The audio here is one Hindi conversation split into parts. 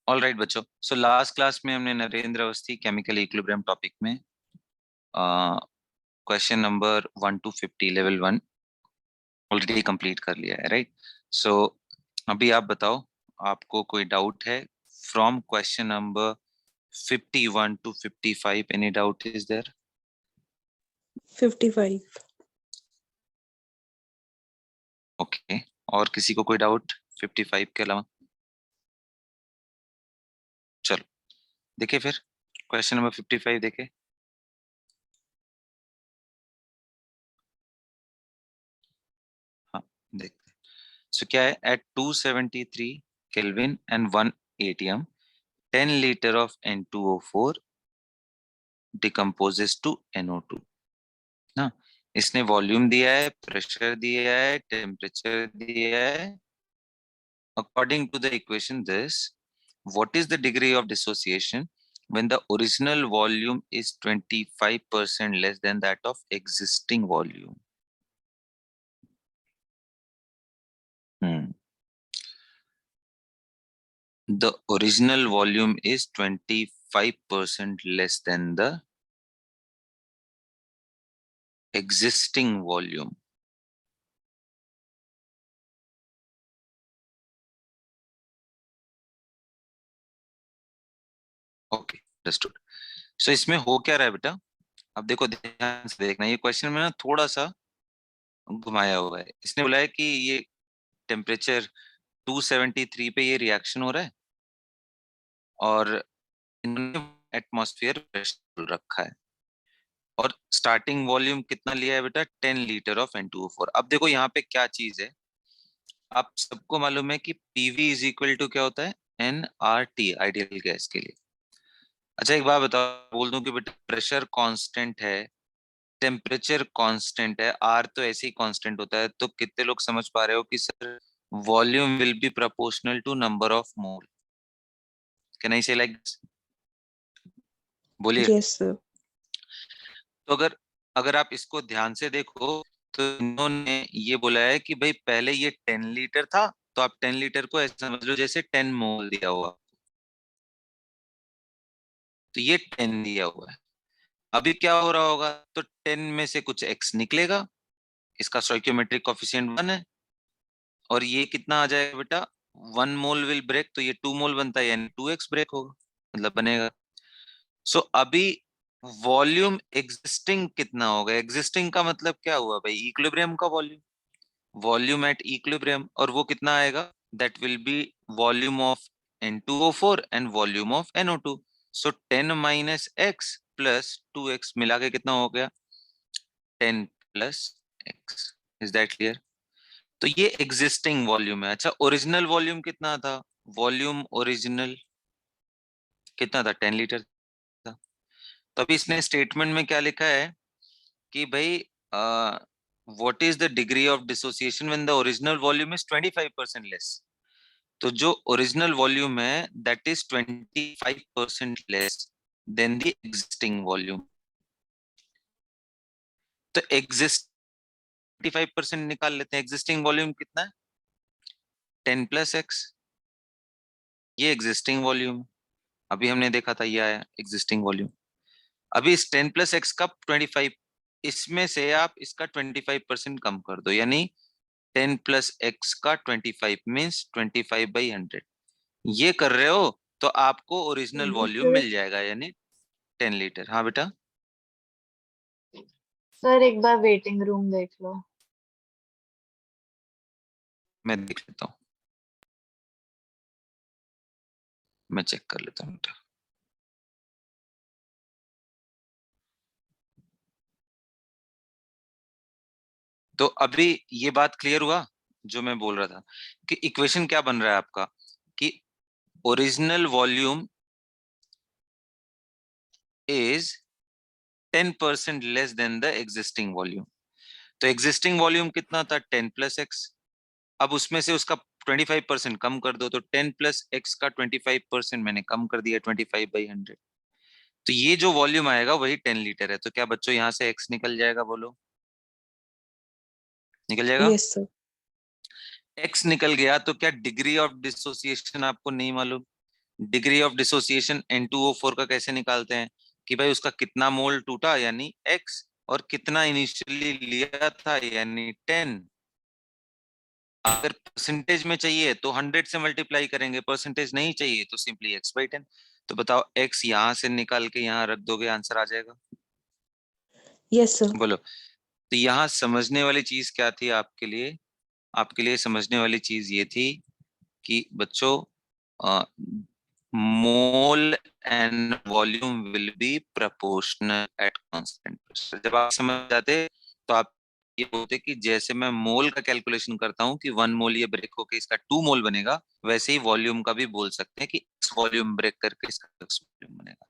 ऑल राइट बच्चों, सो लास्ट क्लास में हमने Narendra Awasthi chemical equilibrium topic में question number 1 to 50 level 1 already complete कर लिया है, राइट। सो अभी आप बताओ, आपको कोई डाउट है from question number 51 to 55? Any doubt is there? 55। Okay, और किसी को कोई डाउट 55 के अलावा? चलो देखिए फिर क्वेश्चन नंबर 55 देखे। हाँ देखते हैं। सो क्या है, at 273 kelvin and 1 atm 10 liter of N2O4 decomposes to NO2 ना। इसने वॉल्यूम दिया है, प्रेशर दिया है, टेम्परेचर दिया है। According to the equation this, what is the degree of dissociation when the original volume is 25% less than that of existing volume? The original volume is 25% less than the existing volume. Okay, understood. So इसमें हो क्या रहा है बेटा, अब देखो ध्यान से देखना, ये क्वेश्चन में ना थोड़ा सा घुमाया हुआ है। इसने बोला है कि ये टेम्परेचर 273 पे ये रिएक्शन हो रहा है और इन्होंने एटमॉस्फेयर प्रेशर रखा है और स्टार्टिंग वॉल्यूम कितना लिया है बेटा, 10 लीटर ऑफ N2O4। अब देखो यहाँ पे क्या चीज है, आप सबको मालूम है कि पीवी इज इक्वल टू क्या होता है, NRT, आइडियल गैस के लिए। अच्छा एक बात बताओ, बोल दूं कि बेटा प्रेशर कांस्टेंट है, टेम्परेचर कांस्टेंट है, आर तो ऐसे ही कांस्टेंट होता है, तो कितने लोग समझ पा रहे हो कि sir volume will be proportional to number of mole? Can I say like, बोलिए। Yes sir. तो अगर अगर आप इसको ध्यान से देखो तो इन्होंने ये बोला है कि भाई पहले ये 10 लीटर था, तो आप 10 लीटर को ऐसा समझ लो जैसे 10 मोल दिया हुआ, तो ये 10 दिया हुआ है। अभी क्या हो रहा होगा, तो 10 में से कुछ x निकलेगा, इसका स्टोइकियोमेट्रिक कोफिशिएंट 1 है, और ये कितना आ जाएगा बेटा, 1 मोल विल ब्रेक, तो ये 2 मोल बनता है, यानी 2x ब्रेक होगा, मतलब बनेगा। सो अभी वॉल्यूम एग्जिस्टिंग कितना होगा, एग्जिस्टिंग का मतलब क्या हुआ भाई, इक्विलिब्रियम का वॉल्यूम, वॉल्यूम एट इक्विलिब्रियम, और वो कितना आएगा, that will be volume of N2O4 and volume of NO2। So 10 minus x plus 2x मिला के कितना हो गया, 10 plus x. Is that clear? तो ये एग्जिस्टिंग वॉल्यूम है। अच्छा ओरिजिनल वॉल्यूम कितना था, वॉल्यूम ओरिजिनल कितना था, 10 लीटर था। तो अभी इसने स्टेटमेंट में क्या लिखा है कि भाई what is the degree of dissociation when the original volume is 25% less. तो जो ओरिजिनल वॉल्यूम है that is 25% less than the existing volume. तो एग्जिस्ट 25% निकाल लेते हैं, एग्जिस्टिंग वॉल्यूम कितना है, 10 प्लस एक्स, ये एग्जिस्टिंग वॉल्यूम। अभी हमने देखा था ये आया एग्जिस्टिंग वॉल्यूम। अभी इस 10 प्लस एक्स का 25, इसमें से आप इसका 25% कम कर दो, यानी 10 प्लस एक्स का 25 मीन्स 25/100। ये कर रहे हो तो आपको ओरिजिनल वॉल्यूम मिल जाएगा, यानी 10 लीटर। हाँ बेटा, सर एक बार वेटिंग रूम देख लो। मैं देख लेता हूँ, मैं चेक कर लेता हूँ बेटा। तो अभी ये बात क्लियर हुआ जो मैं बोल रहा था, कि इक्वेशन क्या बन रहा है आपका, कि original volume is 10% less than the existing volume. तो एग्जिस्टिंग वॉल्यूम कितना था, 10 प्लस एक्स। अब उसमें से उसका 25% कम कर दो, तो 10 प्लस एक्स का 25% मैंने कम कर दिया, 25/100। तो ये जो वॉल्यूम आएगा वही 10 लीटर है। तो क्या बच्चों यहाँ से एक्स निकल जाएगा, बोलो, निकल जाएगा? Yes sir. एक्स निकल गया तो क्या डिग्री ऑफ डिसोसिएशन आपको नहीं मालूम, डिग्री ऑफ डिसोसिएशन N2O4 का कैसे निकालते हैं कि भाई उसका कितना मोल टूटा यानी x, और कितना इनिशियली लिया था यानी 10। अगर परसेंटेज में चाहिए तो 100 से मल्टीप्लाई करेंगे, परसेंटेज नहीं चाहिए तो सिंपली x/10। तो बताओ x यहां से निकाल के यहां रख दोगे, आंसर आ जाएगा। Yes sir. बोलो। तो यहाँ समझने वाली चीज क्या थी आपके लिए? आपके लिए समझने वाली चीज ये थी कि बच्चों, mole and volume will be proportional at constant pressure. जब आप समझ जाते तो आप ये बोलते कि जैसे मैं मोल का कैलकुलेशन करता हूँ कि 1 मोल ये ब्रेक होके इसका 2 मोल बनेगा, वैसे ही वॉल्यूम का भी बोल सकते हैं कि x वॉल्यूम ब्रेक करके इसका x वॉल्यूम बनेगा।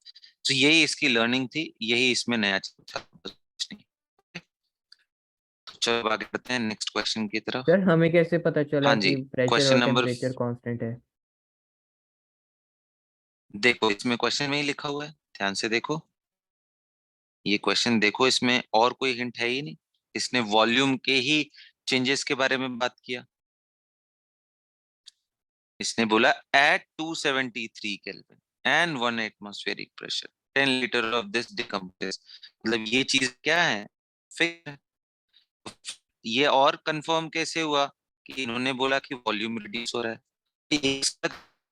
तो यही इसकी लर्निंग थी, यही इसमें नया चीज था, कुछ नहीं। तो चलो आगे बढ़ते हैं नेक्स्ट क्वेश्चन की तरफ। सर हमें कैसे पता चला हाँ जी, कि प्रेशर क्वेश्चन और नंबर, टेम्परेचर कांस्टेंट है? देखो इसमें क्वेश्चन में ही लिखा हुआ है, ध्यान से देखो। ये क्वेश्चन देखो, इसमें और कोई हिंट है ही नहीं। इसने वॉल्यूम के ही चेंजेस के बारे में बात किया। इसने बोला at 273 kelvin and 1 atmospheric pressure 10 litre of this decompress. मतलब ये चीज क्या है? फिर ये और कंफर्म कैसे हुआ कि इन्होंने बोला कि वॉल्यूम रिड्यूस हो रहा है।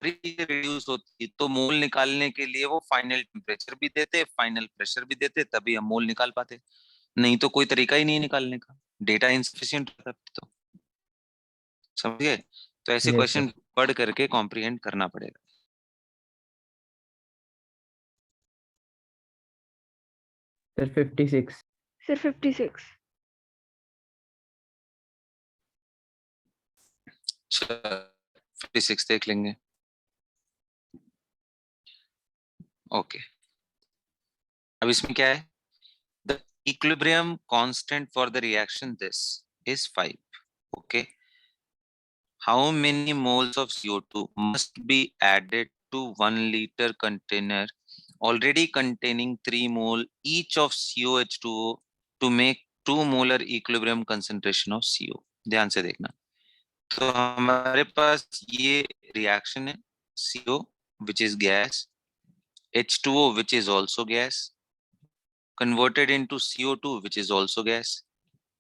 रिड्यूस होती तो मोल निकालने के लिए वो फाइनल टेम्परेचर भी देते, फाइनल प्रेशर भी देते, तभी हम मोल निकाल पाते। नहीं तो कोई तरीका ही नहीं निकालने का, डेटा इनसफिशिएंट होता तो। समझिए? तो ऐसे यस क्वेश्चन सर। पढ़ करके कॉम्प्रिहेंड करना पड़ेगा। सर 56। सर 56। 56 देख लेंगे। ओके, अब इसमें क्या है? The equilibrium constant for the reaction this is 5। Okay, how many moles of CO2 must be added to 1 liter container already containing 3 mole each of COH2O to make 2 molar equilibrium concentration of CO? ध्यान से देखना। तो हमारे पास ये रिएक्शन है, CO which is gas, H2O which is also gas, converted into CO2 which is also gas,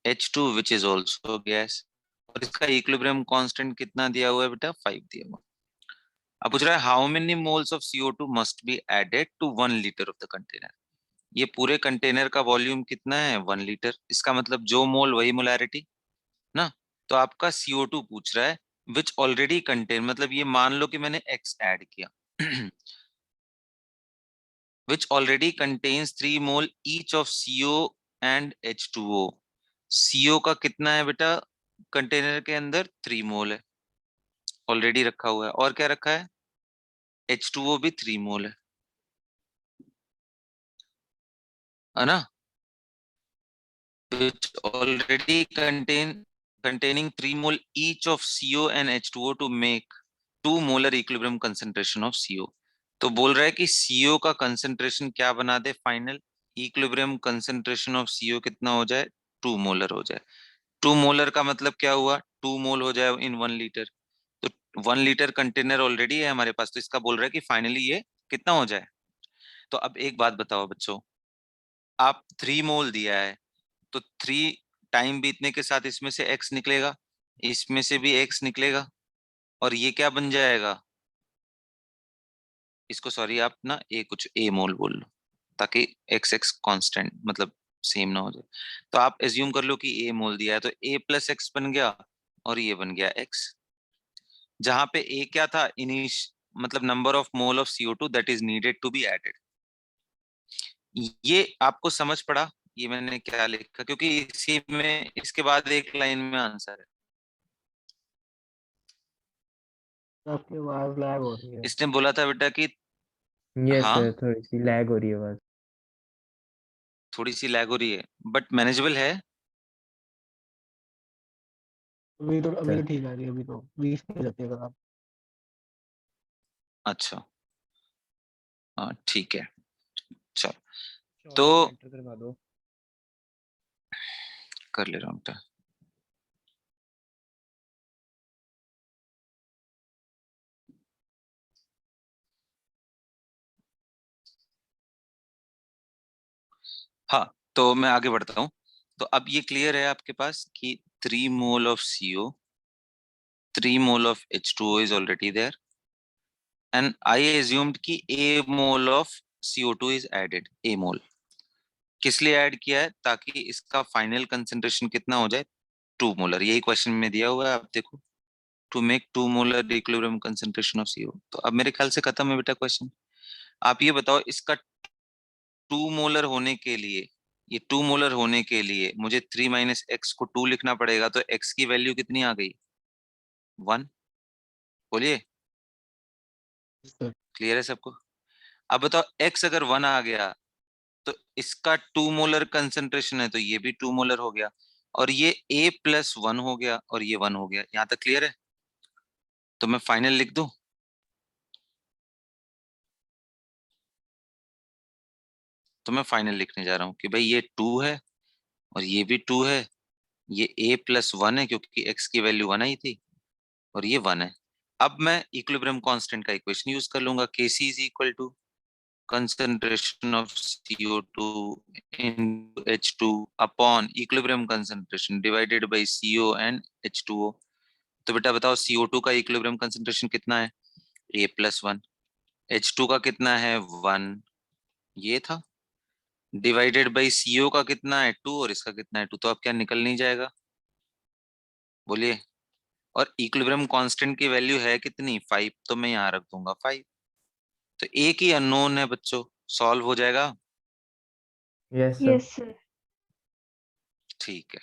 H2 which is also gas, और इसका इक्विलिब्रियम कांस्टेंट कितना दिया हुआ है बेटा? 5 दिया हुआ। अब पूछ रहा है how many moles of CO2 must be added to 1 litre of the container. ये पूरे कंटेनर का वॉल्यूम कितना है? 1 लीटर। इसका मतलब जो मोल वही मोलैरिटी ना। तो आपका CO2 पूछ रहा है विच ऑलरेडी कंटेन, मतलब ये मान लो कि मैंने X ऐड किया which already contains 3 mole each of CO and H2O। CO का कितना है बेटा कंटेनर के अंदर? 3 मोल है, ऑलरेडी रखा हुआ है। और क्या रखा है? H2O भी 3 मोल है ना, which already containing 3 mole each of CO and H2O to make 2 molar equilibrium concentration of CO। तो बोल रहा है कि CO का कंसेंट्रेशन क्या बना दे final? Equilibrium concentration of CO कितना हो जाए? 2 मोलर हो जाए। 2 मोलर का मतलब क्या हुआ? 2 मोल हो जाए इन 1 लीटर। तो 1 लीटर कंटेनर ऑलरेडी है हमारे पास, तो इसका बोल रहा है कि फाइनली ये कितना हो जाए। तो अब एक बात बताओ बच्चों, आप 3 मोल दिया है तो 3 टाइम बीतने के साथ इसमें से एक्स निकलेगा, इसमें से भी एक्स निकलेगा, और ये क्या बन जाएगा? इसको सॉरी आप ना ए कुछ ए मोल बोल लो, ताकि एक्स एक्स कांस्टेंट मतलब सेम ना हो जाए। तो आप एज्यूम कर लो कि ए मोल दिया है तो ए प्लस एक्स बन गया, और ये बन गया एक्स। जहां पे ए क्या था? इनिश मतलब number of mole of CO2 that is needed to be added. ये आपको समझ पड़ा ये मैंने क्या लिखा? क्योंकि इसी में इसके बाद एक लाइन में आंसर है। आपकी आवाज लैग हो रही है। इसने बोला था बेटा कि यस हाँ सर, थोड़ी सी लैग हो रही है आवाज। थोड़ी सी लैग हो रही है बट मैनेजेबल है। अभी तो सर ठीक आ रही है, अभी तो 20 पे जाती है अगर आप। अच्छा, हाँ ठीक है, चल तो शॉर्ट एंटर करवा दो। कर ले रहा हूँ बेटा। हाँ, तो मैं आगे बढ़ता हूँ। तो अब ये क्लियर है आपके पास कि 3 mole of CO, 3 mole of H2O is already there, and I assumed कि A mole of CO2 is added, A मोल। किस लिए ऐड किया है? ताकि इसका फाइनल कंसेंट्रेशन कितना हो जाए, 2 मोलर। यही क्वेश्चन में दिया हुआ है, आप देखो, to make 2 molar equilibrium concentration of CO। तो अब मेरे ख्याल से खत्म है बेटा क्वेश्चन। आप ये बताओ, इसका 2 मोलर होने के लिए, ये 2 मोलर होने के लिए मुझे 3 माइनस एक्स को 2 लिखना पड़ेगा, तो x की वैल्यू कितनी आ गई? 1। बोलिए, सर क्लियर है सबको? अब बताओ, x अगर 1 आ गया तो इसका 2 मोलर कंसेंट्रेशन है, तो ये भी 2 मोलर हो गया, और ये A+1 हो गया, और ये 1 हो गया। यहां तक क्लियर है? तो मैं फाइनल लिख दूं? तो मैं फाइनल लिखने जा रहा हूं कि भाई ये 2 है और ये भी 2 है, ये A+1 है क्योंकि x की वैल्यू 1 आई थी, और ये 1 है। अब मैं इक्विलिब्रियम कांस्टेंट का इक्वेशन यूज कर लूंगा, Kc is equal to concentration of CO2 into H2 upon equilibrium concentration divided by CO and H2O। तो बेटा बताओ, CO2 का इक्विलिब्रियम कंसंट्रेशन कितना है? A+1। H2 का कितना है? 1। ये था, डिवाइडेड बाई CO का कितना है? 2, और इसका कितना है? 2। तो अब क्या निकल नहीं जाएगा? बोलिए। और इक्विलिब्रियम कांस्टेंट की वैल्यू है कितनी? 5। तो मैं यहाँ रख दूंगा 5। तो एक ही अननोन है बच्चों, सॉल्व हो जाएगा। Yes, sir. Yes, sir. ठीक है,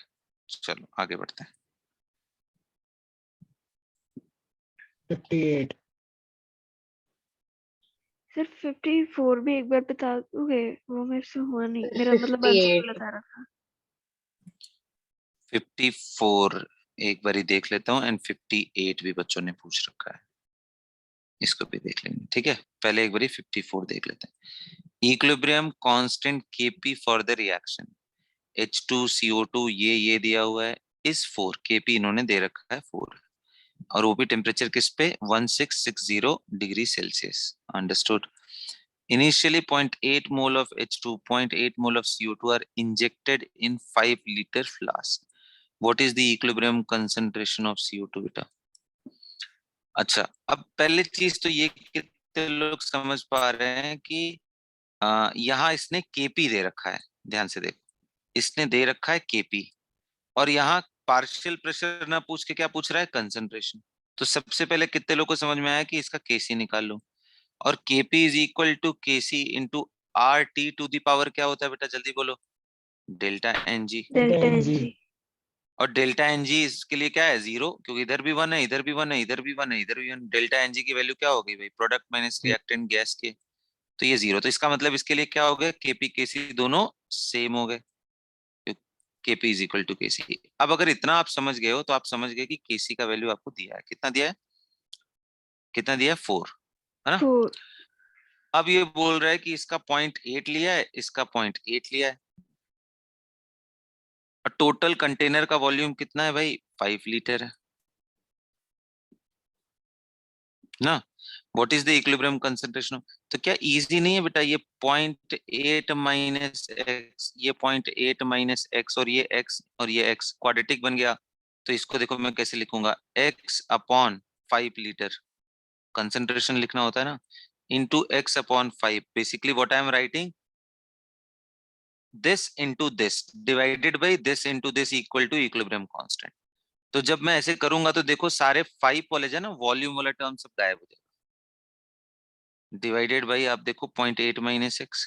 चलो आगे बढ़ते हैं। 58 सर 54 भी एक बार बता दोगे? वो मेरे से हुआ नहीं, मेरा मतलब आंसर 58 गलत आ रहा था। 54 एक बारी देख लेता हूँ, एंड 58 भी बच्चों ने पूछ रखा है, इसको भी देख लेंगे। ठीक है, पहले एक बारी 54 देख लेते हैं। Equilibrium constant Kp for the reaction H2CO2, ये दिया हुआ है, इस 4 Kp इन्होंने दे रखा है 4, और वो भी टेम्परेचर किस पे? 1660 degree Celsius. Understood. Initially 0.8 mole of H2, 0.8 mole of CO2 are injected in 5-liter flask. What is the equilibrium concentration of CO2 बेटा? अच्छा, अब पहले चीज तो ये कितने लोग समझ पा रहे हैं कि यहाँ इसने Kp दे रखा है। ध्यान से देखो, इसने दे रखा है Kp, और यहाँ पार्शियल प्रेशर ना पूछ के क्या पूछ रहा है? कंसंट्रेशन। तो सबसे पहले कितने लोग को समझ में आया कि इसका Kc निकाल लो, और Kp is equal to Kc into RT to the power क्या होता है बेटा? जल्दी बोलो। Delta Ng। Delta NG NG. और डेल्टा Ng इसके लिए क्या है? 0, क्योंकि इधर भी 1 है, इधर भी 1 है, इधर भी 1 है, इधर भी 1। डेल्टा Ng की वैल्यू क्या हो गई भाई? प्रोडक्ट माइनस रिएक्टेंट गैस के, तो ये 0। तो इसका मतलब इसके लिए क्या हो गया? Kp Kc दोनों सेम हो गए, Kp is equal to Kc। अब अगर इतना आप समझ गए हो, तो आप समझ गए कि Kc का वैल्यू आपको दिया है, कितना दिया है? कितना दिया है? 4, है ना? 4। अब ये बोल रहा है कि इसका 0.8 लिया है, इसका 0.8 लिया है, और टोटल कंटेनर का वॉल्यूम कितना है भाई? 5 लीटर है ना। What is the equilibrium concentration? तो क्या इजी नहीं है बेटा? ये 0.8 माइनस एक्स, ये 0.8 माइनस एक्स, और ये एक्स और ये एक्स क्वाड्रेटिक बन गया। तो इसको देखो मैं कैसे लिखूंगा, x अपॉन 5 लीटर, कंसंट्रेशन लिखना होता है ना, into x upon 5। Basically what I am writing, this into this divided by this into this equal to equilibrium constant। तो जब मैं ऐसे करूंगा तो देखो, सारे 5 वाले जो है ना, वॉल्यूम वाला टर्म सब गायब हो जाएगा। डिवाइडेड बाई, आप देखो 0.8 minus x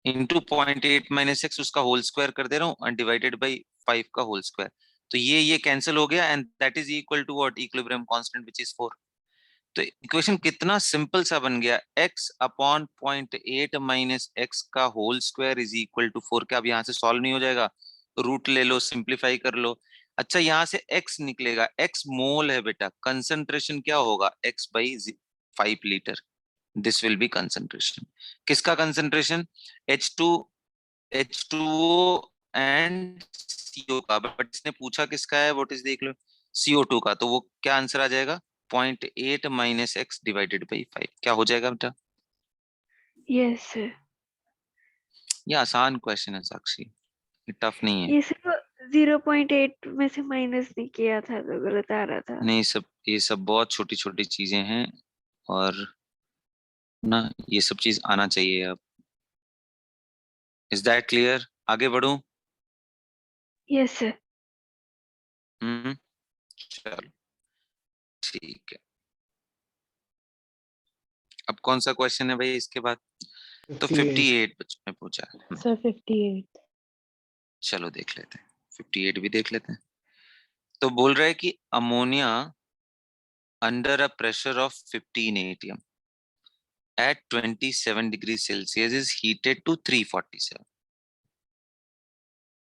into 0.8 minus x, उसका होल स्क्वायर कर दे रहा हूँ, और डिवाइडेड बाई 5 का होल स्क्वायर। तो ये कैंसिल हो गया, and that is equal to what? Equilibrium constant which is 4। तो इक्वेशन कितना सिंपल सा बन गया, x अपॉन 0.8 माइनस एक्स का whole square is equal to 4। क्या अब यहाँ से सॉल्व नहीं हो जाएगा? रूट ले लो, सिंप्लीफाई कर लो। अच्छा, यहाँ से x निकलेगा, x मोल है बेटा, कंसंट्रेशन क्या होगा? x by 5 litre, this will be concentration. किसका concentration? H2, H2O and CO का, बट इसने पूछा किसका है? व्हाट इज देख लो, CO2 का। तो वो क्या आंसर आ जाएगा? 0.8 माइनस एक्स डिवाइडेड बाई 5। क्या हो जाएगा बेटा? Yes sir. ये आसान क्वेश्चन है साक्षी, ये टफ नहीं है। ये सिर्फ 0.8 में से माइनस नहीं किया था तो गलत आ रहा था। नहीं, ये सब बहुत छोटी छोटी चीजें हैं, और ना ये सब चीज आना चाहिए अब। Is that clear? आगे बढ़ूं? Yes sir. हम्म, चलो ठीक है। अब कौन सा क्वेश्चन है भाई इसके बाद? तो 58. 58 बच्चों ने पूछा है। सर 58। चलो देख लेते हैं, 58 भी देख लेते हैं। तो बोल रहा है कि ammonia under a pressure of 15 atm at 27 degree Celsius is heated to 347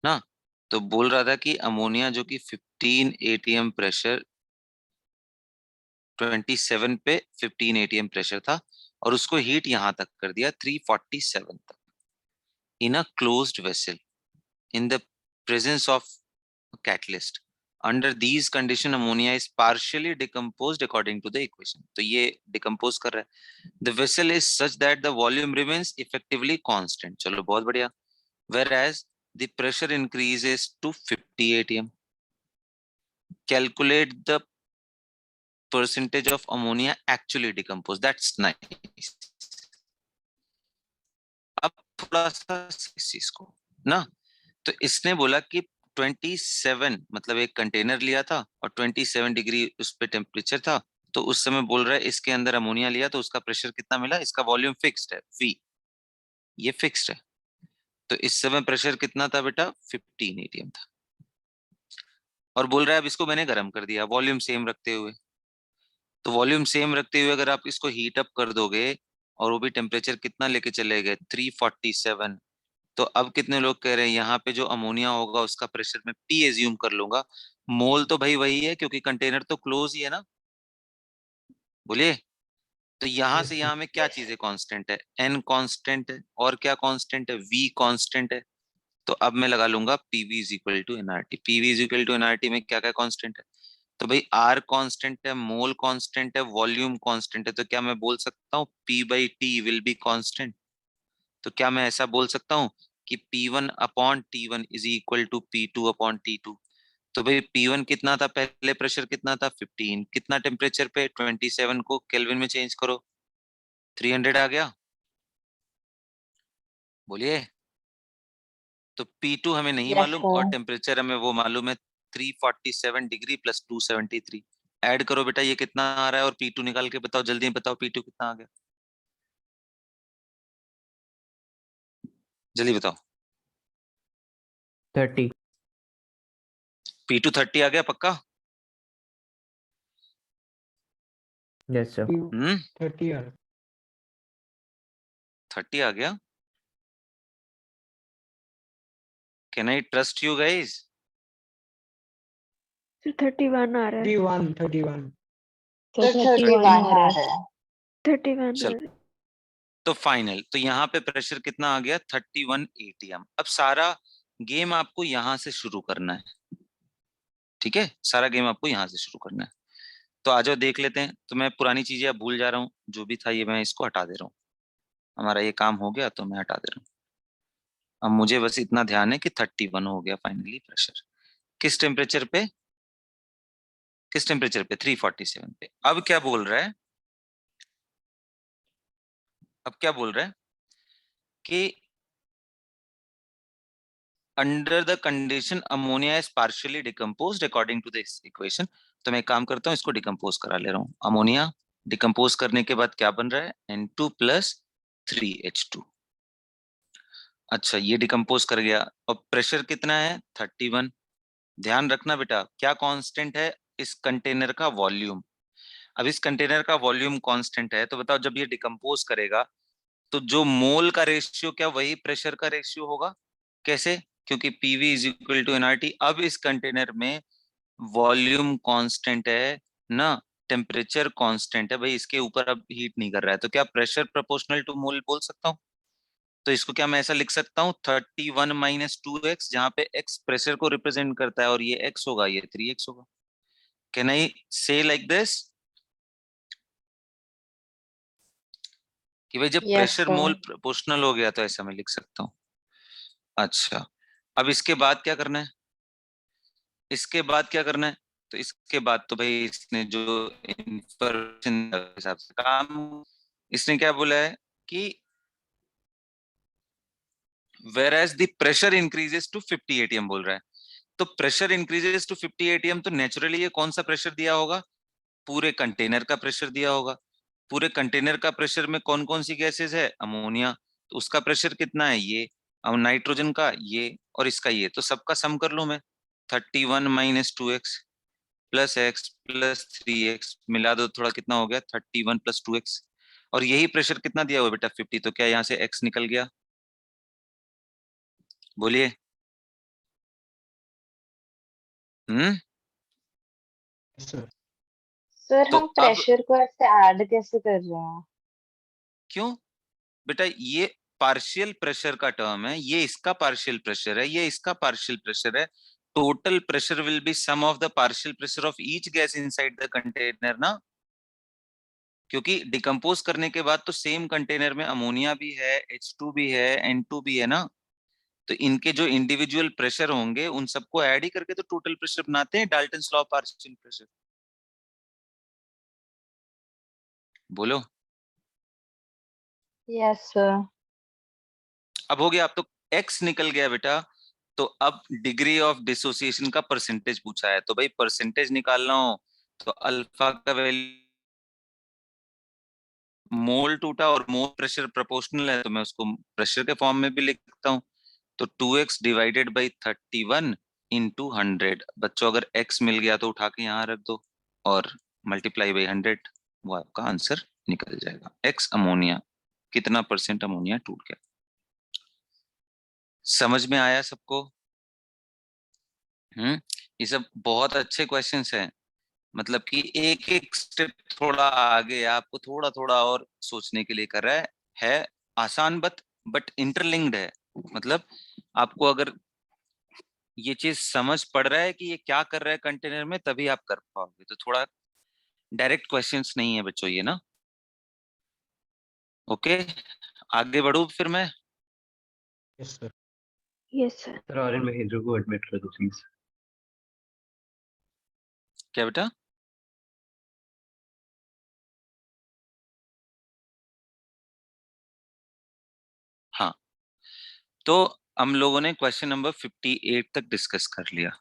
ना। तो बोल रहा था कि अमोनिया जो कि 15 atm प्रेशर, 27 पे 15 atm प्रेशर था, और उसको हीट यहां तक कर दिया 347 तक, in a closed vessel in the presence of a catalyst. Under these condition ammonia is partially decomposed according to the equation. तो ये decompose कर रहा है। The vessel is such that the volume remains effectively constant. चलो बहुत बढ़िया। Whereas the pressure increases to 50 atm. Calculate the percentage of ammonia actually decomposed. That's nice. अब थोड़ा सा इस चीज को ना, तो इसने बोला कि 27, मतलब एक कंटेनर लिया था और 27 डिग्री उस पे टेम्परेचर था, तो उस समय बोल रहा है इसके अंदर अमोनिया लिया तो उसका प्रेशर कितना मिला, इसका वॉल्यूम फिक्स्ड है V, ये फिक्स्ड है। तो इस समय प्रेशर कितना था बेटा, 15 atm था, और बोल रहा है अब इसको मैंने गर्म कर दिया वॉल्यूम सेम रखते हुए। तो वॉल्यूम सेम रखते हुए अगर आप इसको हीट अप कर दोगे, और वो भी टेम्परेचर कितना लेके चले गए 347, तो अब कितने लोग कह रहे हैं यहाँ पे जो अमोनिया होगा उसका प्रेशर मैं P एज्यूम कर लूंगा। मोल तो भाई वही है क्योंकि कंटेनर तो क्लोज ही है ना, बोलिए। तो यहाँ Yes, से sir. यहाँ में क्या चीजें कांस्टेंट है, N कांस्टेंट है, और क्या कांस्टेंट है, V कांस्टेंट है। तो अब मैं लगा लूंगा PV is equal to NRT. PV is equal to NRT में क्या क्या कांस्टेंट है, तो भाई R कांस्टेंट है, मोल कांस्टेंट है, वॉल्यूम कांस्टेंट है। तो क्या मैं बोल सकता हूँ P/T विल बी कांस्टेंट? तो क्या मैं ऐसा बोल सकता हूँ कि P1/T1 is equal to P2/T2? तो भाई P1 कितना था, पहले प्रेशर कितना था 15, कितना टेम्परेचर पे 27 को केल्विन में चेंज करो, 300 आ गया, बोलिए। तो P2 हमें नहीं यस मालूम और सर। टेम्परेचर हमें वो मालूम है 347 डिग्री प्लस 273। ऐड करो बेटा ये कितना आ रहा है, और P2 निकाल के बताओ, जल्दी बताओ P2 कितना आ गया, जल्दी बताओ। 30. P2 30 आ गया पक्का? Yes, sir. 30 or 30 आ गया। Can I trust you guys? Sir 31 आ रहा है। 31, 31. सर 31 आ रहा है। 31 आ चलो रहा है। तो फाइनल, तो यहाँ पे प्रेशर कितना आ गया 31 atm। अब सारा गेम आपको यहाँ से शुरू करना है, ठीक है, सारा गेम आपको यहाँ से शुरू करना है। तो आ जाओ देख लेते हैं। तो मैं पुरानी चीजें अब भूल जा रहा हूँ, जो भी था ये मैं इसको हटा दे रहा हूँ, हमारा ये काम हो गया तो मैं हटा दे रहा हूँ। अब मुझे बस इतना ध्यान है कि 31 हो गया फाइनली प्रेशर, किस टेम्परेचर पे, किस टेम्परेचर पे 347 पे। अब क्या बोल रहा है, अब क्या बोल रहा है कि under the condition ammonia is partially decomposed according to this equation. तो मैं एक काम करता हूँ, इसको डिकम्पोज करा ले रहा हूँ। अमोनिया डिकम्पोज करने के बाद क्या बन रहा है, N2 + 3H2। अच्छा ये डिकम्पोज कर गया, और प्रेशर कितना है 31। ध्यान रखना बेटा क्या कांस्टेंट है, इस कंटेनर का वॉल्यूम। अब इस कंटेनर का वॉल्यूम कांस्टेंट है, तो बताओ जब ये डिकम्पोज करेगा तो जो मोल का रेशियो क्या वही प्रेशर का रेशियो होगा, कैसे, क्योंकि PV is equal to NRT. अब इस कंटेनर में वॉल्यूम कांस्टेंट है ना, टेम्परेचर कांस्टेंट है भाई, इसके ऊपर अब हीट नहीं कर रहा है, तो क्या प्रेशर प्रोपोर्शनल टू मोल बोल सकता हूँ। तो इसको क्या मैं ऐसा लिख सकता हूँ 31 - 2x, जहाँ पे x प्रेशर को रिप्रेजेंट करता है और ये x होगा, ये 3x होगा। Can I say like this कि भाई जब यस प्रेशर सर। मोल प्रोपोर्शनल हो गया तो ऐसा मैं लिख सकता हूँ। अच्छा, अब इसके बाद क्या करना है? इसके बाद क्या करना है? तो इसके बाद तो भाई इसने जो इंफॉर्मेशन हिसाब से काम, इसने क्या बोला है कि whereas the pressure increases to 50 atm बोल रहा है। तो प्रेशर इंक्रीजेस टू 50 atm, तो नेचुरली ये कौन सा प्रेशर दिया होगा? पूरे कंटेनर का प्रेशर दिया होगा। पूरे कंटेनर का प्रेशर में कौन कौन सी गैसेस है? अमोनिया, तो उसका प्रेशर कितना है? ये। और नाइट्रोजन का ये, और इसका ये, तो सबका सम कर लूं मैं। 31 minus 2x plus x plus 3x मिला दो, थोड़ा कितना हो गया? 31 प्लस 2x। और यही प्रेशर कितना दिया हुआ बेटा? 50। तो क्या यहाँ से x निकल गया? बोलिए। सर सर तो हम अब प्रेशर को ऐसे ऐड कैसे कर रहे हैं? क्यों बेटा? ये पार्शियल प्रेशर का टर्म है, ये इसका पार्शियल प्रेशर है, ये इसका पार्शियल प्रेशर है। Total pressure will be sum of the partial pressure of each gas inside the container ना। क्योंकि डिकम्पोज करने के बाद तो सेम कंटेनर में अमोनिया भी है, H2 भी है, N2 भी है ना। तो इनके जो इंडिविजुअल प्रेशर होंगे उन सबको ऐड ही करके तो टोटल प्रेशर बनाते हैं, Dalton's law of partial pressure. बोलो। Yes sir. अब हो गया, अब तो x निकल गया बेटा। तो अब डिग्री ऑफ डिसोसिएशन का परसेंटेज पूछा है, तो भाई परसेंटेज निकालना हो तो अल्फा का वैल्यू, मोल टूटा और मोल प्रेशर प्रोपोर्शनल है तो मैं उसको प्रेशर के फॉर्म में भी लिख सकता हूँ। तो 2x डिवाइडेड बाई 31 इंटू 100। बच्चों अगर x मिल गया तो उठा के यहाँ रख दो और मल्टीप्लाई बाई 100, वो आपका आंसर निकल जाएगा। x अमोनिया, कितना परसेंट अमोनिया टूट गया। समझ में आया सबको? ये सब बहुत अच्छे क्वेश्चंस हैं। मतलब कि एक एक स्टेप थोड़ा आगे आपको थोड़ा थोड़ा और सोचने के लिए कर रहा है आसान बट इंटरलिंक्ड है। मतलब आपको अगर ये चीज समझ पड़ रहा है कि ये क्या कर रहा है कंटेनर में, तभी आप कर पाओगे। तो थोड़ा डायरेक्ट क्वेश्चंस नहीं है बच्चों ये ना। ओके, आगे बढ़ू फिर मैं। Yes sir. Yes sir. Sir और इन महेंद्र को एडमिट कर दो प्लीज। क्या बेटा? हाँ, तो हम लोगों ने क्वेश्चन नंबर 58 तक डिस्कस कर लिया।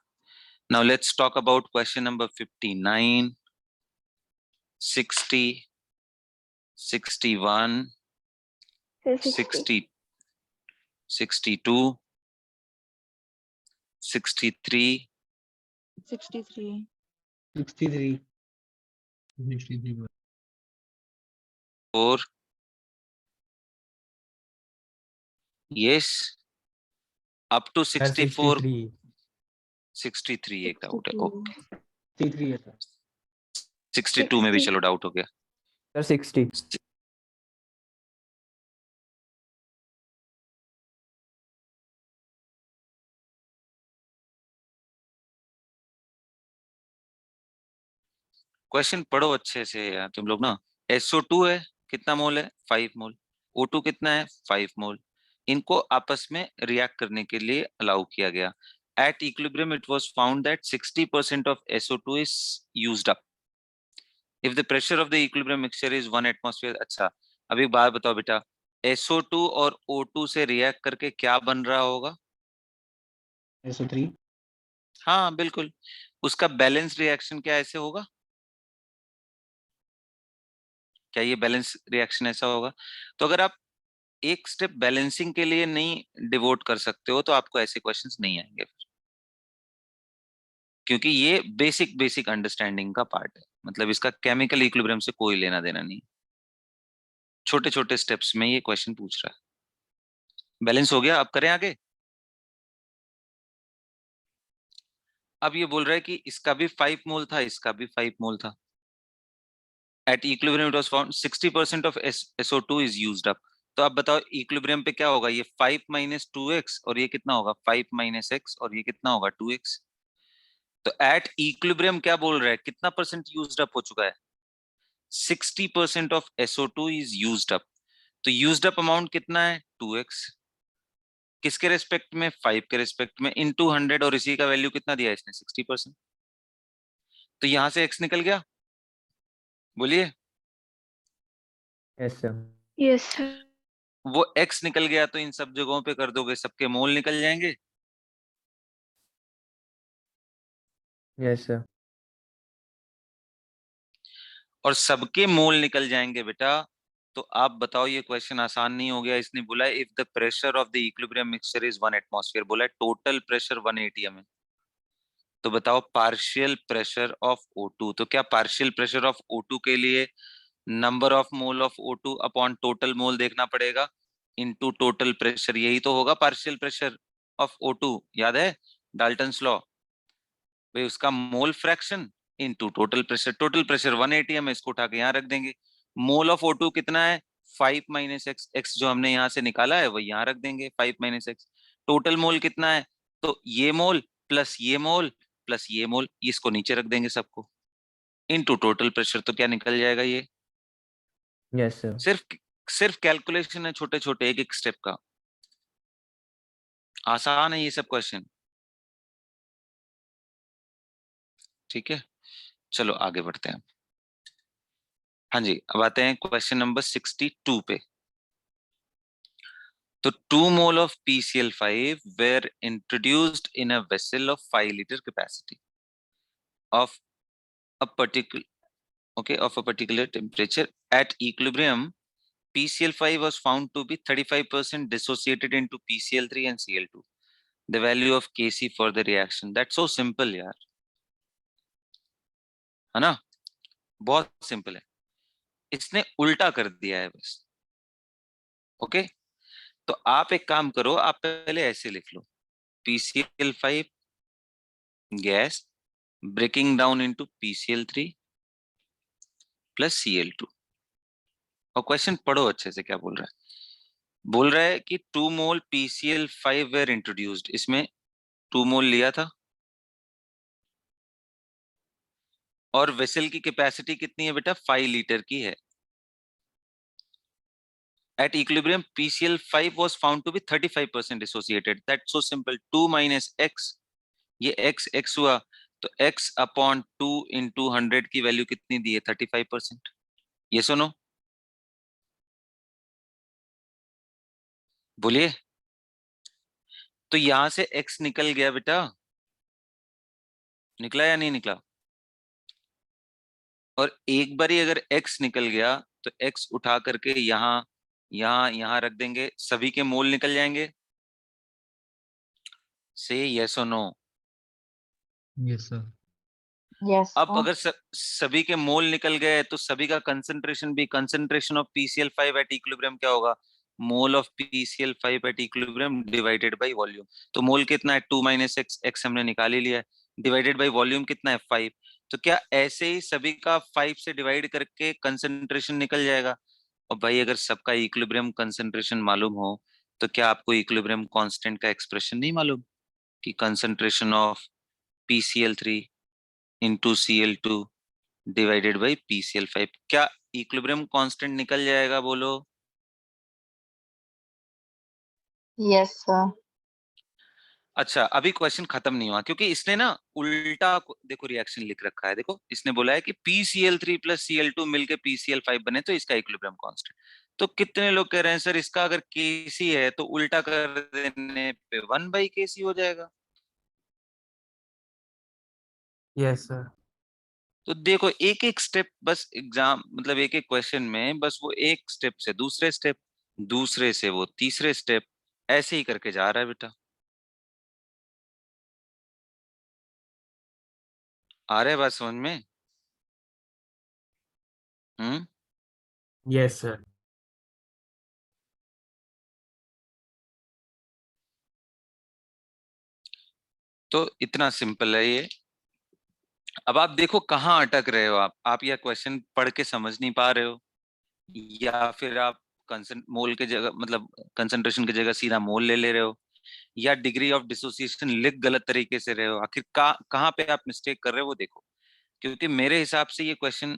Now let's talk about question number 59, 60, 61, sir 60, 62, 63, 63। 63 4, yes, up to 64, 63 एक डाउट है। ओके, 63 है सर। 62 में भी चलो डाउट हो गया। सर 60। क्वेश्चन पढ़ो अच्छे से यार तुम लोग ना। SO2 है, कितना मोल है? 5 मोल। O2 कितना है? 5 मोल। इनको आपस में रिएक्ट करने के लिए अलाउ किया गया। At equilibrium it was found that 60% of SO2 is used up if the pressure of the equilibrium mixture is 1 atmosphere। अच्छा, अब एक बात बताओ बेटा, SO2 और O2 से रिएक्ट करके क्या बन रहा होगा? SO3। हाँ बिल्कुल, उसका बैलेंस रिएक्शन क्या ऐसे होगा? क्या ये बैलेंस रिएक्शन ऐसा होगा? तो अगर आप एक स्टेप बैलेंसिंग के लिए नहीं डिवोट कर सकते हो तो आपको ऐसे क्वेश्चंस नहीं आएंगे फिर। क्योंकि ये बेसिक बेसिक अंडरस्टैंडिंग का पार्ट है। मतलब इसका केमिकल इक्विलिब्रियम से कोई लेना देना नहीं। छोटे छोटे स्टेप्स में ये क्वेश्चन पूछ रहा है। बैलेंस हो गया, अब करें आगे। अब ये बोल रहा है कि इसका भी 5 मोल था, इसका भी 5 मोल था। At equilibrium it was found 60% of SO2 is used up. तो अब बताओ इक्विलिब्रियम पे क्या होगा? ये 5 माइनस 2x और ये कितना होगा? 5 माइनस x और ये कितना होगा? 2x। तो एट इक्विलिब्रियम क्या बोल रहा है? कितना परसेंट यूज्ड अप हो चुका है? 60% of SO2 is used up. तो यूज्ड अप अमाउंट कितना है? 2x। किसके रेस्पेक्ट में? 5 के रेस्पेक्ट में, इनटू 100, और इसी का वैल्यू कितना दिया इसने? 60%। तो यहां से x निकल गया, बोलिए। Yes, sir. Yes sir. वो x निकल गया तो इन सब जगहों पे कर दोगे, सबके मोल निकल जाएंगे। Yes, sir. और सबके मोल निकल जाएंगे बेटा, तो आप बताओ ये क्वेश्चन आसान नहीं हो गया? इसने बोला if the pressure of the equilibrium mixture is 1 atmosphere, बोला है टोटल प्रेशर 1 atm है। तो बताओ पार्शियल प्रेशर ऑफ O2, तो क्या पार्शियल प्रेशर ऑफ O2 के लिए number of mole of O2 upon total mole देखना पड़ेगा इनटू टोटल प्रेशर, यही तो होगा पार्शियल प्रेशर ऑफ O2, याद है डाल्टन्स लॉ? भाई उसका mole fraction into total pressure. Total pressure 1 atm है, इसको उठा के यहाँ रख देंगे। मोल ऑफ O2 कितना है? 5 माइनस एक्स, एक्स जो हमने यहाँ से निकाला है वो यहाँ रख देंगे, 5 माइनस एक्स। टोटल मोल कितना है? तो ये मोल प्लस ये मोल प्लस ये मोल, इसको नीचे रख देंगे सबको इनटू टोटल प्रेशर। तो क्या निकल जाएगा ये? Yes, sir. सिर्फ कैलकुलेशन है, छोटे छोटे एक एक स्टेप का। आसान है ये सब क्वेश्चन, ठीक है। चलो आगे बढ़ते हैं। हाँ जी, अब आते हैं क्वेश्चन नंबर 62 पे। तो 2 mole of PCl5 were introduced in a vessel of 5 liter capacity of a particular temperature. At equilibrium, PCl5 was found to be 35% dissociated into PCl3 and Cl2. The value of Kc for the reaction. That's so simple यार, है ना? बहुत सिंपल है, इसने उल्टा कर दिया है बस। ओके, तो आप एक काम करो, आप पहले ऐसे लिख लो PCl5 gas breaking down into PCl3 plus Cl2, और क्वेश्चन पढ़ो अच्छे से क्या बोल रहा है। बोल रहा है कि 2 मोल PCl5 वेर इंट्रोड्यूस्ड, इसमें 2 मोल लिया था, और वेसल की कैपेसिटी कितनी है बेटा? 5 लीटर की है। At equilibrium, PCl5 was found to be 35% dissociated. That's so simple. 2 minus x, ये x हुआ, तो x अपॉन 2 इंटू 100 की वैल्यू कितनी दी है? 35%। ये सुनो, बोलिए। तो यहां से x निकल गया बेटा, निकला या नहीं निकला? और एक बार ही अगर x निकल गया तो x उठा करके यहाँ यहाँ यहाँ रख देंगे, सभी के मोल निकल जाएंगे। से यस और नो? Yes, sir. Yes, अब sir. अगर सभी के मोल निकल गए तो सभी का कंसंट्रेशन भी, concentration of PCl5 at equilibrium क्या होगा? Mole of PCl5 at equilibrium divided by volume. तो मोल कितना है? 2 माइनस एक्स, एक्स हमने निकाल ही लिया है, डिवाइडेड बाय वॉल्यूम कितना है? 5। तो क्या ऐसे ही सभी का 5 से डिवाइड करके कंसंट्रेशन निकल जाएगा? और भाई अगर सबका इक्विलिब्रियम कंसंट्रेशन मालूम हो तो क्या आपको इक्विलिब्रियम कांस्टेंट का एक्सप्रेशन नहीं मालूम कि concentration of PCl3 into Cl2 divided by PCl5? क्या इक्विलिब्रियम कांस्टेंट निकल जाएगा? बोलो। Yes, sir. अच्छा, अभी क्वेश्चन खत्म नहीं हुआ, क्योंकि इसने ना उल्टा देखो रिएक्शन लिख रखा है। देखो इसने बोला है कि PCl3 प्लस Cl2 मिलके PCl5 बने तो इसका इक्विलिब्रियम कांस्टेंट। तो कितने लोग कह रहे हैं सर इसका अगर Kc है तो उल्टा कर देने पे 1/Kc हो जाएगा। Yes, sir. तो देखो एक एक स्टेप, बस एग्जाम मतलब एक एक क्वेश्चन में बस वो एक स्टेप से दूसरे स्टेप, दूसरे से वो तीसरे स्टेप, ऐसे ही करके जा रहा है बेटा। आ रहा है बात समझ में? हम्म। Yes, sir. तो इतना सिंपल है ये। अब आप देखो कहाँ अटक रहे हो आप या क्वेश्चन पढ़ के समझ नहीं पा रहे हो, या फिर आप मोल के जगह मतलब कंसंट्रेशन की जगह सीधा मोल ले रहे हो, या डिग्री ऑफ डिसोसिएशन लिख गलत तरीके से रहे हो। आखिर कहाँ पे आप मिस्टेक कर रहे हो वो देखो। क्योंकि मेरे हिसाब से ये क्वेश्चन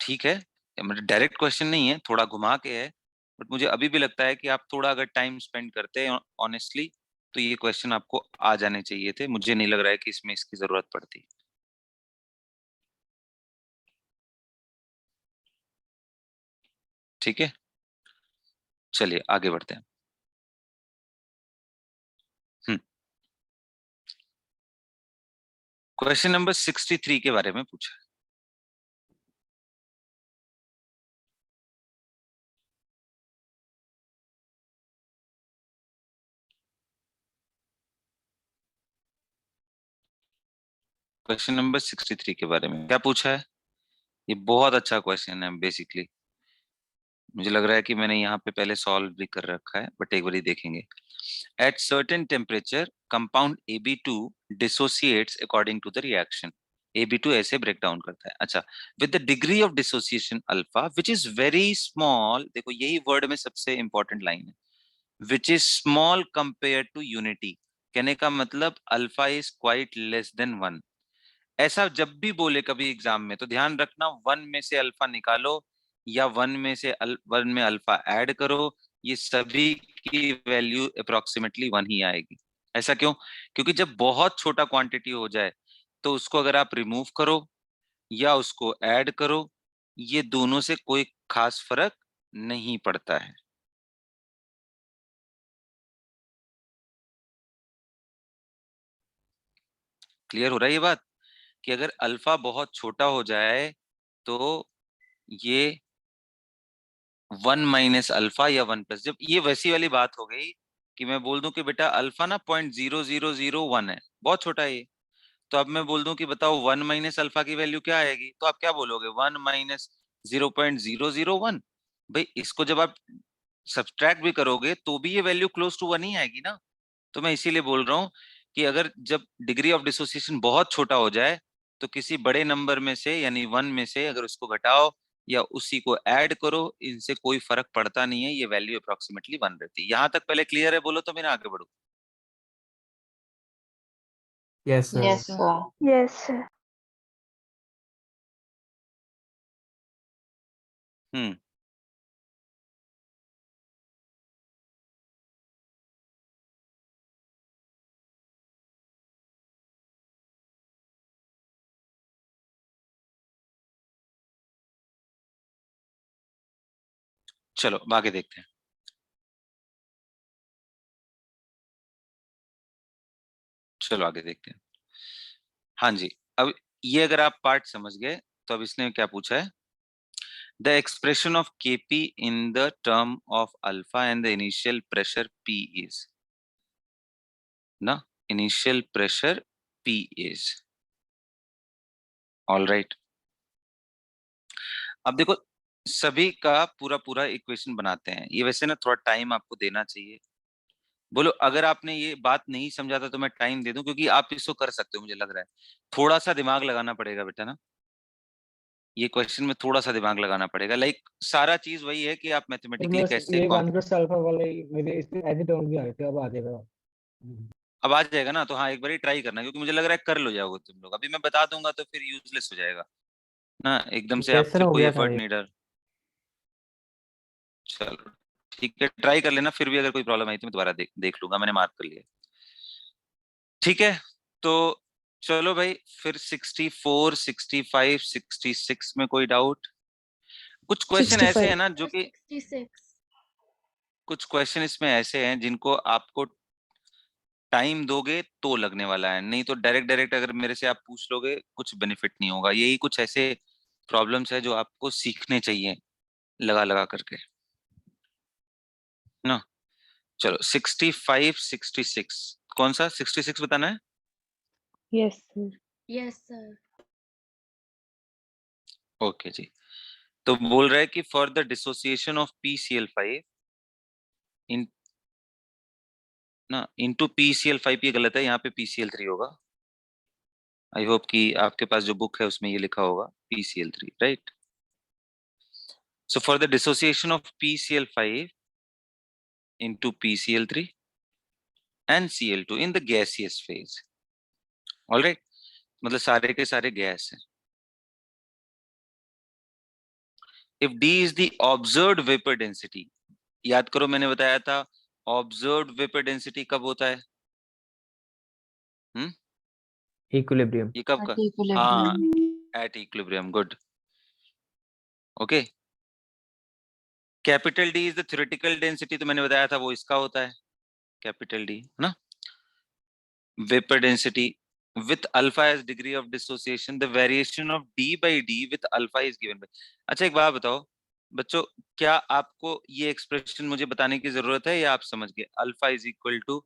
ठीक है, मतलब डायरेक्ट क्वेश्चन नहीं है, थोड़ा घुमा के है, बट मुझे अभी भी लगता है कि आप थोड़ा अगर टाइम स्पेंड करते हैं ऑनेस्टली तो ये क्वेश्चन आपको आ जाने चाहिए थे। मुझे नहीं लग रहा है कि इसमें इसकी जरूरत पड़ती। ठीक है, चलिए आगे बढ़ते हैं। क्वेश्चन नंबर 63 के बारे में पूछा है। क्वेश्चन नंबर 63 के बारे में क्या पूछा है? ये बहुत अच्छा क्वेश्चन है। बेसिकली मुझे लग रहा है कि मैंने यहाँ पे पहले सॉल्व भी कर रखा है, बट एक बार ही देखेंगे। At certain temperature compound AB2 dissociates according to the reaction. AB2 ऐसे ब्रेक डाउन करता है। अच्छा, with the degree of dissociation alpha which is very small. देखो यही वर्ड में सबसे इंपॉर्टेंट लाइन है, which is small compare to unity. कहने का मतलब alpha is quite less than 1। ऐसा जब भी बोले कभी एग्जाम में तो ध्यान रखना 1 में से अल्फा निकालो या 1 में से 1 में अल्फा ऐड करो, ये सभी की वैल्यू अप्रोक्सीमेटली 1 ही आएगी। ऐसा क्यों? क्योंकि जब बहुत छोटा क्वांटिटी हो जाए तो उसको अगर आप रिमूव करो या उसको ऐड करो, ये दोनों से कोई खास फर्क नहीं पड़ता है। क्लियर हो रहा है ये बात कि अगर अल्फा बहुत छोटा हो जाए तो ये 1 माइनस अल्फा या 1 प्लस। जब ये वैसी वाली बात हो गई कि मैं बोल दूं कि बेटा अल्फा ना 0.0001 है, बहुत छोटा है ये, तो अब मैं बोल दूं कि बताओ 1 माइनस अल्फा की वैल्यू क्या आएगी, तो आप क्या बोलोगे? 1 माइनस 0.001। भाई इसको जब आप सब्ट्रैक्ट भी करोगे तो भी ये वैल्यू क्लोज टू 1 ही आएगी ना। तो मैं इसीलिए बोल रहा हूँ कि अगर जब डिग्री ऑफ डिसोसिएशन बहुत छोटा हो जाए तो किसी बड़े नंबर में से यानी 1 में से अगर उसको घटाओ या उसी को ऐड करो, इनसे कोई फर्क पड़ता नहीं है, ये वैल्यू अप्रोक्सीमेटली 1 रहती है। यहां तक पहले क्लियर है? बोलो तो मैं आगे बढ़ू। Yes, sir. Yes, sir. Yes, sir. हम्म, चलो आगे देखते हैं। चलो आगे देखते हैं। हाँ जी, अब ये अगर आप पार्ट समझ गए तो अब इसने क्या पूछा है? The expression of Kp in the term of alpha and the initial pressure P is ना, initial pressure P is all right. अब देखो सभी का पूरा पूरा इक्वेशन बनाते हैं ये, वैसे ना थोड़ा टाइम आपको देना चाहिए। बोलो अगर आपने ये बात नहीं समझा था तो मैं टाइम दे दूं, क्योंकि आप इसको कर सकते हो मुझे लग रहा है। थोड़ा सा दिमाग लगाना पड़ेगा बेटा ना, ये क्वेश्चन में थोड़ा सा दिमाग लगाना पड़ेगा। लाइक सारा चीज वही है कि आप और मैथमेटिकली बस कैसे ये 1+ अल्फा वाले मेरे इसमें एज इट भी आए थे, अब आ जाएगा। अब आ जाएगा ना, तो हाँ एक बार ट्राई करना, क्योंकि मुझे लग रहा है कर लो जाओगे तुम लोग। अभी मैं बता दूंगा तो फिर यूजलेस हो जाएगा ना, एकदम से Yes, sir. आपसे हो कोई गया था एफर्ट ये। नहीं डर। चलो ठीक है, ट्राई कर लेना, फिर भी अगर कोई प्रॉब्लम आई तो मैं दोबारा देख लूंगा, मैंने मार्क कर लिया। ठीक है, तो चलो भाई फिर 64, 65, 66 में कोई डाउट? कुछ क्वेश्चन ऐसे 65. हैं ना जो कि 66. कुछ क्वेश्चन इसमें ऐसे हैं जिनको आपको टाइम दोगे तो लगने वाला है, नहीं तो डायरेक्ट डायरेक्ट अगर मेरे से आप पूछ लोगे कुछ बेनिफिट नहीं होगा। यही कुछ ऐसे प्रॉब्लम्स है जो आपको सीखने चाहिए लगा लगा करके ना। चलो 65, 66, कौन सा 66 बताना है? Yes, sir. Yes, sir. Okay जी, तो बोल रहा है कि for the dissociation of PCl5 in ना इनटू PCl5, ये गलत है, यहाँ पे PCl3 होगा। आई होप कि आपके पास जो बुक है उसमें ये लिखा होगा PCl3, right? So for the dissociation of PCl5 into PCl3 and Cl2 in the gaseous phase, all right, मतलब सारे के सारे गैस हैं। If D is the observed vapor density, याद करो मैंने बताया था ऑब्जर्व्ड वेपर डेंसिटी कब होता है? इक्विलिब्रियम। ये कब At का? equilibrium. हाँ, at equilibrium, good. Okay, capital D is the theoretical density, तो मैंने बताया था वो इसका होता है, कैपिटल डी, है ना। Vapour density with alpha as degree of dissociation, the variation of d by d with alpha is given by। अच्छा एक बात बताओ बच्चों, क्या आपको ये एक्सप्रेशन मुझे बताने की जरूरत है या आप समझ गए? Alpha is equal to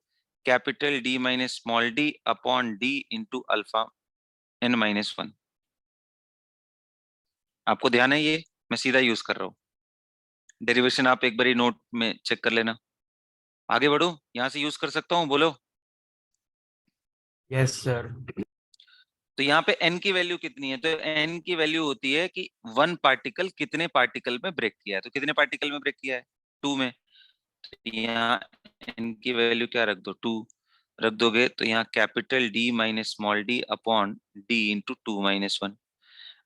capital D minus small D upon D into alpha n minus 1। आपको ध्यान है ये? मैं सीधा यूज कर रहा हूँ, डेरिवेशन आप एक बारी नोट में चेक कर लेना। आगे बढ़ो, यहां से यूज कर सकता हूँ, बोलो। Yes sir. तो यहाँ पे n की वैल्यू कितनी है? तो n की वैल्यू होती है कि वन पार्टिकल कितने पार्टिकल में ब्रेक किया है। तो कितने पार्टिकल में ब्रेक किया है? 2 में। तो यहाँ n की वैल्यू क्या रख दो? 2 रख दोगे तो यहाँ capital D minus small D upon D into 2 minus 1।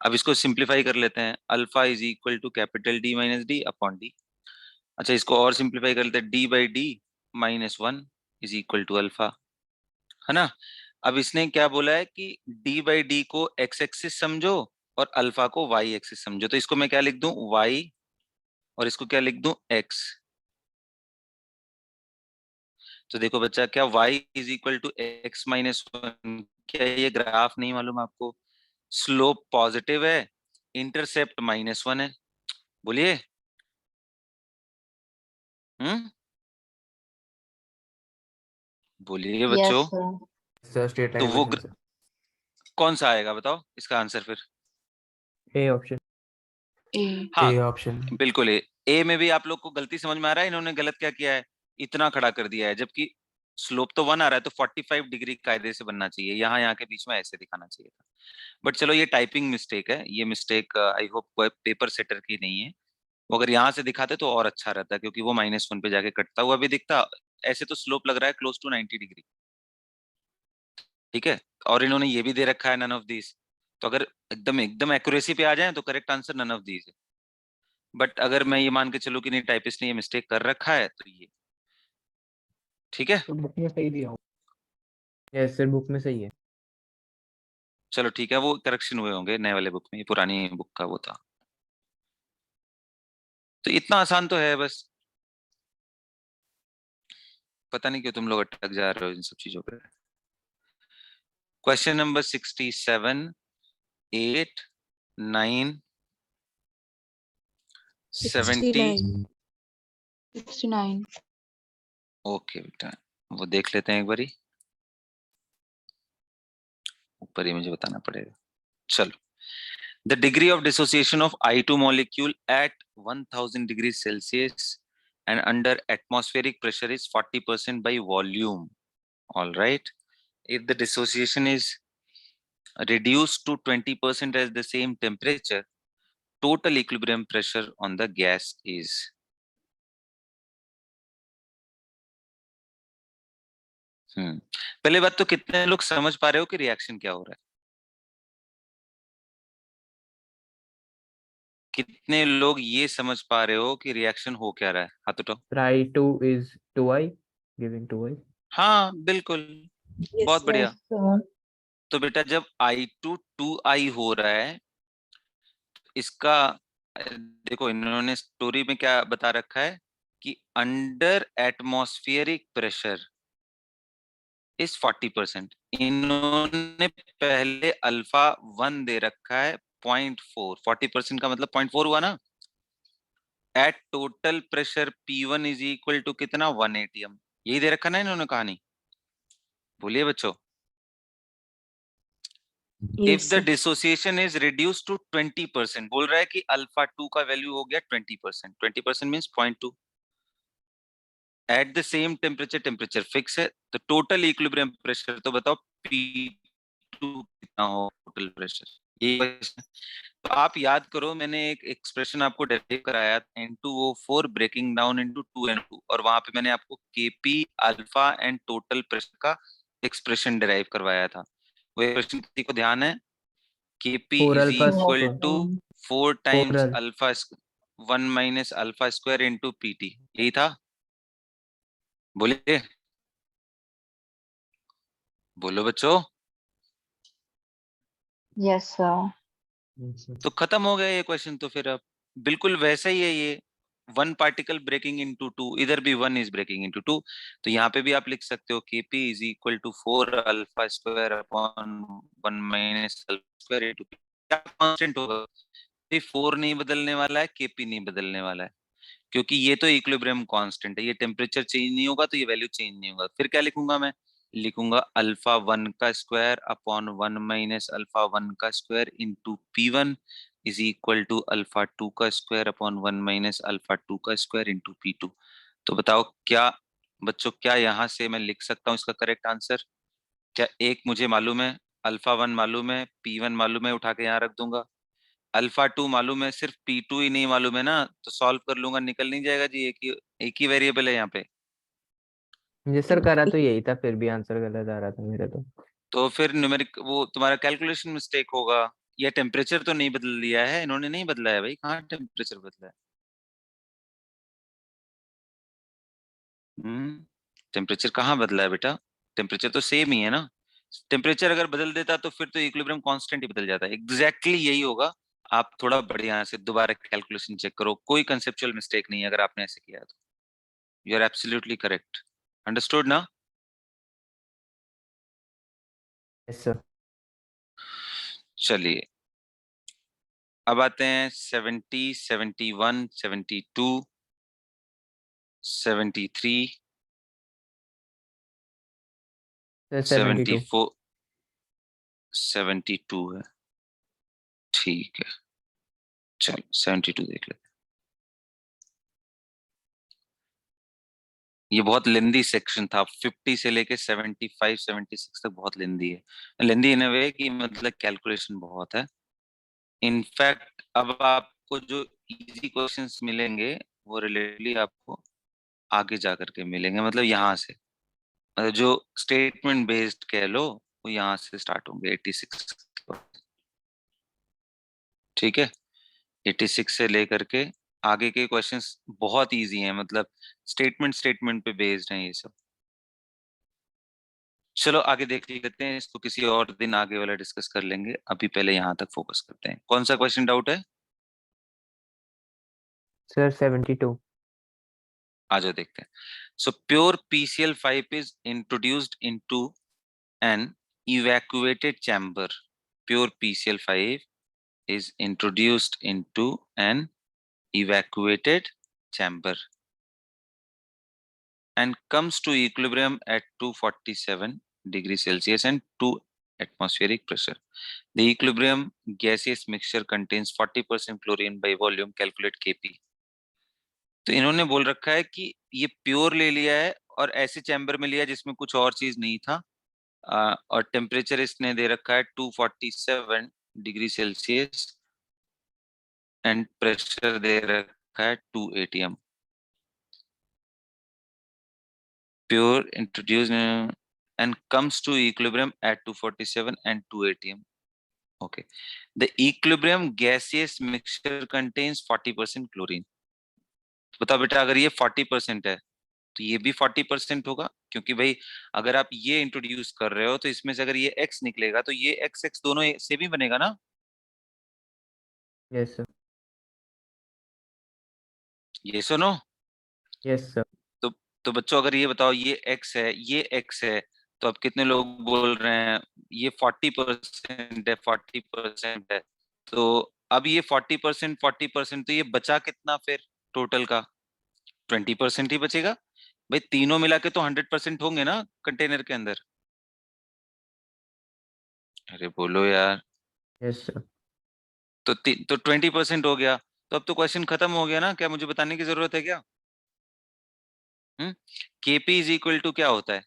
अब इसको सिंप्लीफाई कर लेते हैं, alpha is equal to capital D minus D upon D. अच्छा इसको और सिंप्लीफाई कर लेते हैं, d by D minus 1 is equal to alpha, है ना। अब इसने क्या बोला है कि d बाई डी को x एक्सिस समझो और अल्फा को y एक्सिस समझो। तो इसको मैं क्या लिख दूं? y, और इसको क्या लिख दूं? x। तो देखो बच्चा, क्या y is equal to x minus 1, क्या ये ग्राफ नहीं मालूम आपको? स्लोप पॉजिटिव है, इंटरसेप्ट -1 है। बोलिए। बोलिए बच्चों। Yes, sir. सर स्ट्रेट तो लाइन वो इक्वेशन कौन सा आएगा बताओ इसका आंसर फिर? सर। A option. A. हाँ ए ऑप्शन। बिल्कुल। ए में भी आप लोग को गलती समझ में आ रहा है, इन्होंने गलत क्या किया है? इतना खड़ा कर दिया है, जबकि स्लोप तो 1 आ रहा है, तो 45 डिग्री कायदे से बनना चाहिए, यहाँ के बीच में ऐसे दिखाना चाहिए था। बट चलो ये टाइपिंग मिस्टेक है, ये mistake I hope paper setter की नहीं है। वो अगर यहाँ से दिखाते तो और अच्छा रहता, क्योंकि वो -1 पे जाके कटता हुआ भी दिखता। ऐसे तो स्लोप लग रहा है क्लोज टू 90 डिग्री, ठीक है। और इन्होंने ये भी दे रखा है नन ऑफ दीज। तो अगर एकदम एकदम एक्यूरेसी पे आ जाए तो correct answer none of these है। बट अगर मैं ये मान के चलूं कि नहीं टाइपिस्ट ने ये मिस्टेक कर रखा है, तो ये ठीक है। तो बुक में सही दिया हो। यस सर, बुक में सही है। चलो ठीक है, वो करेक्शन हुए होंगे नए वाले बुक में, ये पुरानी बुक का वो था। तो इतना आसान तो है बस, पता नहीं क्यों तुम लोग अटक जा रहे हो इन सब चीजों पे। Question number 67, 8, 9, 70। 69. ओके बेटा, वो देख लेते हैं एक बारी, ऊपर ही मुझे बताना पड़ेगा। चलो, the degree of dissociation of I2 molecule at 1000 degrees Celsius and under atmospheric pressure is 40% by volume. All right. If the dissociation is reduced to 20% at the same temperature, total equilibrium pressure on the gas is? पहले बात तो कितने लोग समझ पा रहे हो कि रिएक्शन क्या हो रहा है? कितने लोग ये समझ पा रहे हो कि रिएक्शन हो क्या रहा है? हाथ उठाओ। I2 is 2i, giving 2i. हाँ बिल्कुल, बहुत बढ़िया। Yes, sir. तो बेटा जब I2 2i हो रहा है, इसका देखो इन्होंने स्टोरी में क्या बता रखा है कि अंडर एटमॉस्फेरिक प्रेशर इज 40%। इन्होंने पहले अल्फा 1 दे रखा है 0.4, 40% का मतलब 0.4 हुआ ना। At total pressure P1 is equal to कितना? 1 atm। यही दे रखा ना इन्होंने कहानी। बोलिए बच्चों। If the dissociation is reduced to 20%, बोल रहा है कि अल्फा 2 का वैल्यू हो गया 20%। 20% means 0.2। At the same temperature, temperature fix है, तो टोटल इक्विलिब्रियम प्रेशर तो बताओ P2 कितना हो टोटल प्रेशर? ये क्वेश्चन। तो आप याद करो, मैंने एक एक्सप्रेशन आपको डेरिव कराया N2O4 breaking down into 2N2, और वहां पे मैंने आपको Kp alpha and total pressure का एक्सप्रेशन डेराइव करवाया था। वो एक्सप्रेशन किसी को ध्यान है? Kp 4 is alpha equal square. to 4 times Four alpha 1 minus alpha square into PT, यही था? बोलिए, बोलो बच्चों। Yes, sir. Yes, sir. तो खत्म हो गया ये क्वेश्चन। तो फिर अब बिल्कुल वैसा ही है ये, one particle breaking into two, इधर भी one is breaking into two. तो यहाँ पे भी आप लिख सकते हो Kp is equal to 4 alpha square upon 1 minus alpha square into P. क्या कांस्टेंट होगा? 4 नहीं बदलने वाला है, Kp नहीं बदलने वाला है, क्योंकि ये तो इक्विलिब्रियम कांस्टेंट है। ये टेम्परेचर चेंज नहीं होगा तो ये वैल्यू चेंज नहीं होगा। फिर क्या लिखूंगा मैं? लिखूंगा अल्फा 1 का स्क्वायर अपॉन 1 माइनस अल्फा 1 का square into P1 is equal to alpha 2 का स्क्वायर अपॉन 1 माइनस अल्फा 2 का स्क्वायर इंटू P2। तो बताओ क्या बच्चों, क्या यहाँ से मैं लिख सकता हूँ इसका करेक्ट आंसर? क्या एक मुझे मालूम है, अल्फा 1 मालूम है, P1 मालूम है, उठा के यहाँ रख दूंगा। अल्फा 2 मालूम है, सिर्फ P2 ही नहीं मालूम है ना, तो सॉल्व कर लूंगा, निकल नहीं जाएगा जी? एक ही वेरिएबल है यहाँ पे। जी सर, करा तो यही था, फिर भी आंसर गलत आ रहा था मेरा तो फिर न्यूमेरिक वो तुम्हारा कैलकुलेशन मिस्टेक होगा, या टेम्परेचर तो नहीं बदल दिया है इन्होंने? नहीं बदला है भाई, कहाँ टेम्परेचर बदला है? टेम्परेचर कहाँ बदला है बेटा? टेम्परेचर तो सेम ही है ना। टेम्परेचर अगर बदल देता तो फिर तो इक्विलिब्रियम कांस्टेंट ही बदल जाता है। एग्जैक्टली यही होगा। आप थोड़ा बढ़िया से दोबारा कैलकुलेशन चेक करो, कोई कंसेप्चुअल मिस्टेक नहीं है अगर आपने ऐसे किया तो। You are absolutely correct. Understood ना? Yes sir. चलिए अब आते हैं 70, 71, 72, 73, सर 72। 74, 72 है। ठीक है, चलो 72 देख लेते हैं। ये बहुत लेंदी सेक्शन था, 50 से लेके 75, 76 तक बहुत लेंदी है। लेंदी इन अ वे कि मतलब कैलकुलेशन बहुत है। इनफैक्ट अब आपको जो इजी क्वेश्चंस मिलेंगे वो रिलेटेडली आपको आगे जा करके मिलेंगे, मतलब यहाँ से, मतलब जो स्टेटमेंट बेस्ड कह लो वो यहाँ से स्टार्ट होंगे 86। ठीक है, 86 से लेकर के आगे के क्वेश्चंस बहुत इजी हैं, मतलब स्टेटमेंट स्टेटमेंट पे बेस्ड हैं ये सब। चलो आगे देख लेते हैं, इसको किसी और दिन आगे वाला डिस्कस कर लेंगे, अभी पहले यहाँ तक फोकस करते हैं। कौन सा क्वेश्चन डाउट है? सर 72। आ जाओ देखते हैं। So pure PCl5 is introduced into an evacuated chamber. Pure PCl5 is introduced into an evacuated chamber and comes to equilibrium at 247 degrees Celsius and 2 atmospheric pressure. The equilibrium gaseous mixture contains 40% chlorine by volume. Calculate Kp. तो इन्होंने बोल रखा है कि ये प्योर ले लिया है और ऐसे चैम्बर में लिया जिसमें कुछ और चीज नहीं था, और टेम्परेचर इसने दे रखा है 247 डिग्री सेल्सियस एंड प्रेशर दे रखा है 2 atm। Pure introduce and comes to equilibrium at 247 and 2 atm। Okay, the equilibrium gaseous mixture contains 40% chlorine. बताओ बेटा, अगर ये 40% है तो ये भी 40% होगा, क्योंकि भाई अगर आप ये इंट्रोड्यूस कर रहे हो तो इसमें से अगर ये x निकलेगा तो ये x दोनों से भी बनेगा ना। Yes sir. ये सुनो। Yes sir. तो तो बच्चों अगर ये बताओ, ये x है, ये x है, तो अब कितने लोग बोल रहे हैं ये 40% है, 40% है? तो अब ये 40%, 40%, तो ये बचा कितना फिर टोटल का? 20% ही बचेगा भाई। तीनों मिला के तो 100% होंगे ना कंटेनर के अंदर। अरे बोलो यार। Yes sir. तो 20% हो गया, तो अब तो क्वेश्चन खत्म हो गया ना। क्या मुझे बताने की जरूरत है क्या? Kp इज इक्वल टू क्या होता है?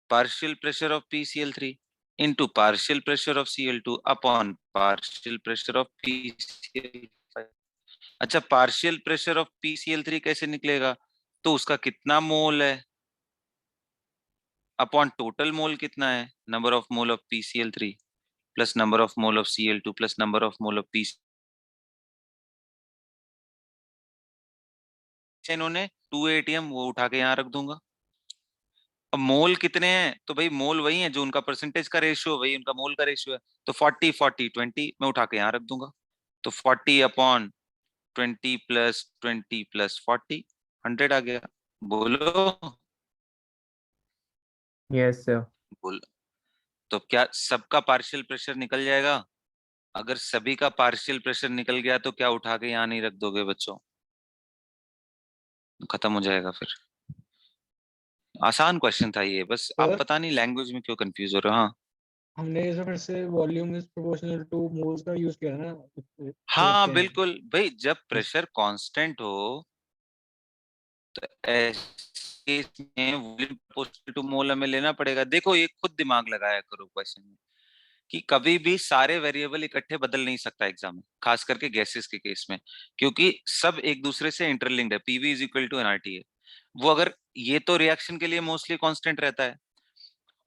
Partial pressure of PCl3 into partial pressure of Cl2 upon partial pressure of PCl5। अच्छा, पार्शियल प्रेशर ऑफ PCl3 कैसे निकलेगा? तो उसका कितना मोल है अपॉन टोटल मोल कितना है, number of mole of PCl3 plus number of mole of Cl2 plus number of mole of इन्होंने 2 ATM वो उठा के यहाँ रख दूंगा। अब मोल कितने हैं, तो भाई मोल वही है जो उनका परसेंटेज का रेशियो, वही उनका मोल का रेशियो है। तो 40 40 20 मैं उठा के यहाँ रख दूंगा। तो 40/20 + 20 + 40 100 आ गया। बोलो यस सर। बोलो। तो क्या सबका पार्शियल प्रेशर निकल जाएगा? अगर सभी का पार्शियल प्रेशर निकल गया तो क्या उठा के यहाँ नहीं रख दोगे बच्चों? खत्म हो जाएगा फिर। आसान क्वेश्चन था ये, बस आप सर पता नहीं लैंग्वेज में क्यों कंफ्यूज हो रहे हो। हाँ हमने इसे फिर से volume is proportional two moles का यूज किया ना, तो हाँ देखते हैं। बिल्कुल भाई, जब इस- प्रेशर कांस्टेंट हो तो ऐसे केस में वॉल्यूम प्रोपोर्शनल टू मोल हमें लेना पड़ेगा। देखो ये खुद दिमाग लगाया करो क्वेश्चन में, कि कभी भी सारे वेरिएबल इकट्ठे बदल नहीं सकता एग्जाम में, खास करके गैसेस के केस में, क्योंकि सब एक दूसरे से इंटरलिंक्ड है। PV is equal to NRT है वो। अगर ये तो रिएक्शन के लिए मोस्टली कांस्टेंट रहता है,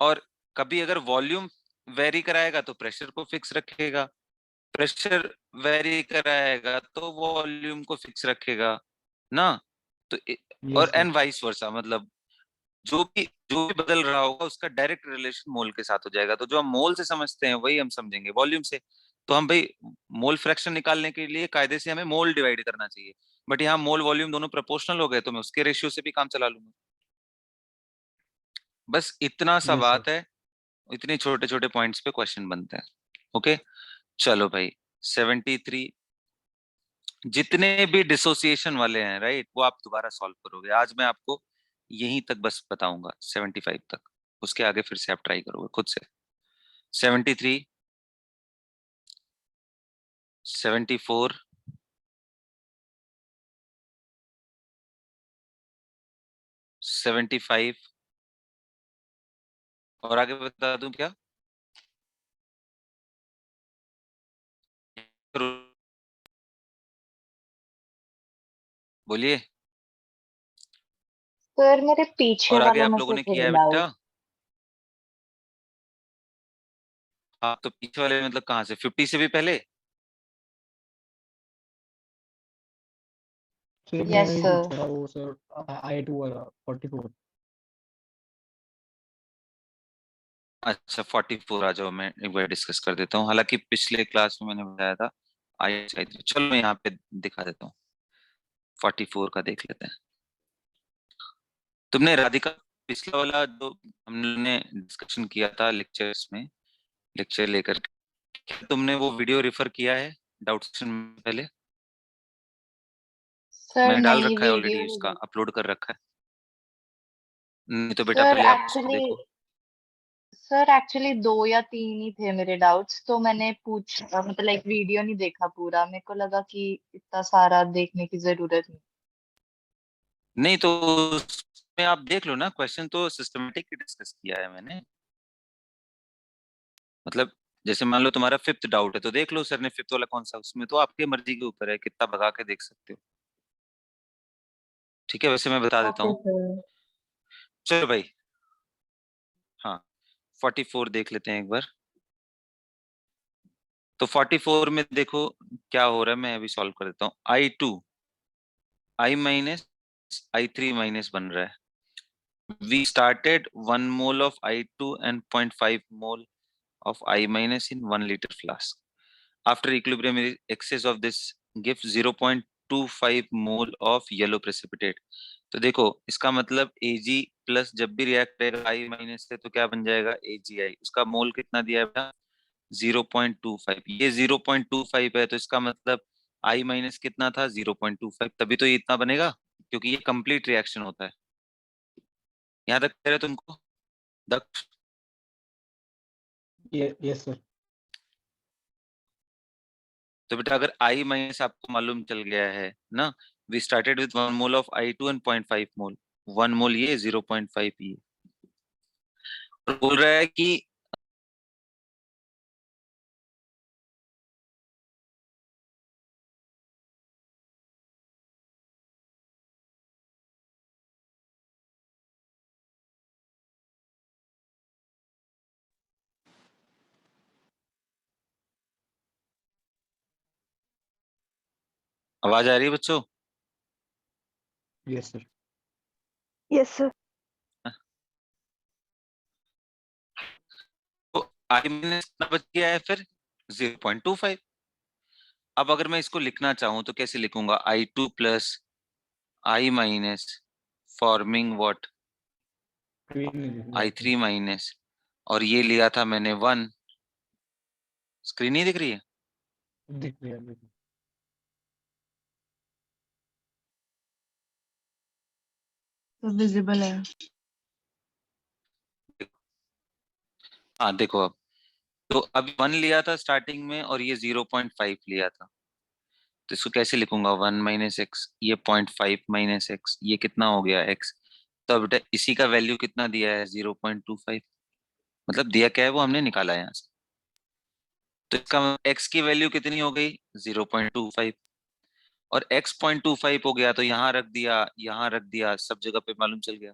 और कभी अगर वॉल्यूम वेरी कराएगा तो प्रेशर को फिक्स रखेगा, प्रेशर वेरी कराएगा तो वॉल्यूम को फिक्स रखेगा ना। तो और yes sir. And vice versa, मतलब जो भी बदल रहा होगा उसका डायरेक्ट रिलेशन मोल के साथ हो जाएगा। तो जो हम मोल से समझते हैं वही हम समझेंगे वॉल्यूम से। तो हम भाई मोल फ्रैक्शन निकालने के लिए कायदे से हमें मोल डिवाइड करना चाहिए, बट यहाँ मोल वॉल्यूम दोनों प्रोपोर्शनल हो गए तो मैं उसके रेशियो से भी काम चला लूंगा। बस इतना सा यस सर। बात है, इतने छोटे छोटे पॉइंट्स पे क्वेश्चन बनते हैं। ओके चलो भाई, 73 जितने भी डिसोसिएशन वाले हैं राइट, वो आप दोबारा सॉल्व करोगे। आज मैं आपको यहीं तक बस बताऊंगा 75 तक, उसके आगे फिर से आप ट्राई करोगे खुद से। 73, 74, 75, और आगे बता दूं क्या? बोलिए। सर मेरे पीछे और आगे वालों आप में लोगों से ने थे किया है डाउट। बेटा? हाँ तो पीछे वाले मतलब कहाँ से, 50 से भी पहले? सिर्फ यस मैंने ही सर। पूछा था वो सर, I2 वाला 44। अच्छा 44 आ जाओ, मैं एक बार डिस्कस कर देता हूँ। हालांकि पिछले क्लास में मैंने बताया था आई आई थी, चलो मैं यहाँ पे दिखा देता हूँ। 44 का देख लेते हैं। तुमने राधिका पिछला वाला जो हमने डिस्कशन किया था लेक्चर्स में, लेक्चर लेकर के, क्या तुमने वो वीडियो रेफर किया है डाउट सेशन में पहले? सर मैंने डाल नहीं, रखा है वीडियो ऑलरेडी, नहीं उसका देखा। अपलोड कर रखा है। नहीं तो बेटा सर पहले आप उसको एक्चुअली देखो। सर एक्चुअली 2 या 3 ही थे मेरे डाउट्स, तो मैंने पूछा, मतलब एक वीडियो नहीं देखा पूरा। मेरे को लगा कि इतना सारा देखने की जरूरत नहीं। नहीं तो उसमें आप देख लो ना, क्वेश्चन तो सिस्टमेटिक डिस्कस किया है मैंने। मतलब जैसे मान लो तुम्हारा 5th डाउट है तो देख लो सर ने 5th वाला कौन सा, उसमें तो आपके मर्जी के ऊपर है, कितना भगा के देख सकते हो। ठीक है, वैसे मैं बता देता ओके हूँ। सर। चलो भाई, हाँ 44 देख लेते हैं एक बार। तो 44 में देखो क्या हो रहा है, मैं अभी सॉल्व कर देता हूँ। I2 I- बन रहा है। We started 1 mole of I2 and 0.5 mole of I- in 1 liter flask. After equilibrium excess of this gives 0.25 mole of yellow precipitate. तो देखो इसका मतलब Ag प्लस जब भी रिएक्ट करेगा I माइनस से तो क्या बन जाएगा AgI। उसका मोल कितना दिया है बेटा? 0.25। ये 0.25 है तो इसका मतलब I माइनस कितना था? 0.25, तभी तो ये इतना बनेगा, क्योंकि ये कंप्लीट रिएक्शन होता है। यहाँ तक कह रहे हो तुमको दक्ष? Yes sir. तो बेटा अगर I माइनस आपको मालूम चल गया है ना, we started with 1 mole of I2 and 0.5 mole, 1 mole ये 0.5 ये। और बोल रहा है कि आवाज आ रही है बच्चों? Yes, sir. Yes, sir. तो i माइनस कितना बच गया है फिर 0.25। अब अगर मैं इसको लिखना चाहूं तो कैसे लिखूंगा, i2 plus i minus forming what i3 minus, और ये लिया था मैंने 1। स्क्रीन नहीं दिख रही है? दिख रहा है। तो विजिबल है। हाँ देखो, अब तो अभी 1 लिया था स्टार्टिंग में और ये 0.5 लिया था, तो इसको कैसे लिखूंगा, 1 माइनस एक्स, ये 0.5 माइनस एक्स, ये कितना हो गया x। तो बेटा इसी का वैल्यू कितना दिया है 0.25, मतलब दिया क्या है वो हमने निकाला है यहाँ से। तो इसका x की वैल्यू कितनी हो गई 0.25, और x 0.25 हो गया तो यहाँ रख दिया, यहाँ रख दिया, सब जगह पे मालूम चल गया।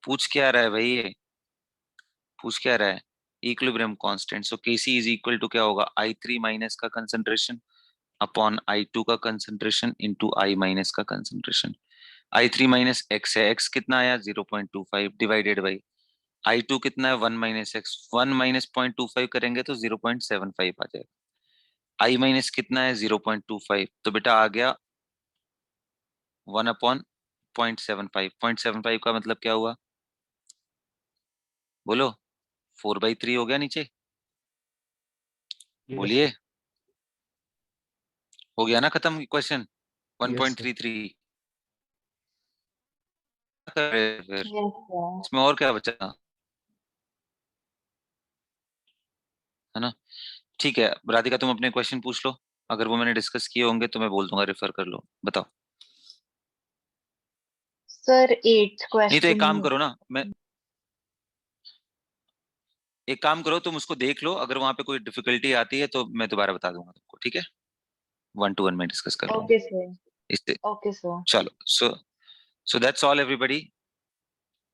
पूछ क्या रहा है भाई, ये पूछ क्या रहा है, equilibrium constant. So Kc is equal to क्या होगा, i3 माइनस का कंसंट्रेशन अपॉन i2 का कंसंट्रेशन इंटू i माइनस का कंसंट्रेशन। i3 माइनस एक्स है, x कितना आया 0.25 डिवाइडेड बाई i2 कितना है 1 माइनस एक्स, 1 माइनस 0.25 करेंगे तो 0.75 आ जाएगा। i माइनस कितना है 0.25, तो बेटा आ गया 1 अपॉन 0.75। 0.75 का मतलब क्या हुआ, बोलो 4/3 हो गया नीचे, Yes, बोलिए। sir. हो गया ना खत्म क्वेश्चन, Yes, sir. 1.33। फिर यस सर। इसमें और क्या बचा, है ना? ठीक है राधिका, तुम अपने क्वेश्चन पूछ लो, अगर वो मैंने डिस्कस किए होंगे तो मैं बोल दूंगा रेफर कर लो, बताओ। सर 8th नहीं तो एक काम क्वेश्चन। करो ना, मैं एक काम करो, तुम उसको देख लो, अगर वहां पे कोई डिफिकल्टी आती है तो मैं दोबारा बता दूंगा तुमको, ठीक है? 1-to-1 में डिस्कस कर लूंगा ओके सर। इससे। Okay sir. चलो, सो दैट्स ऑल एवरीबॉडी।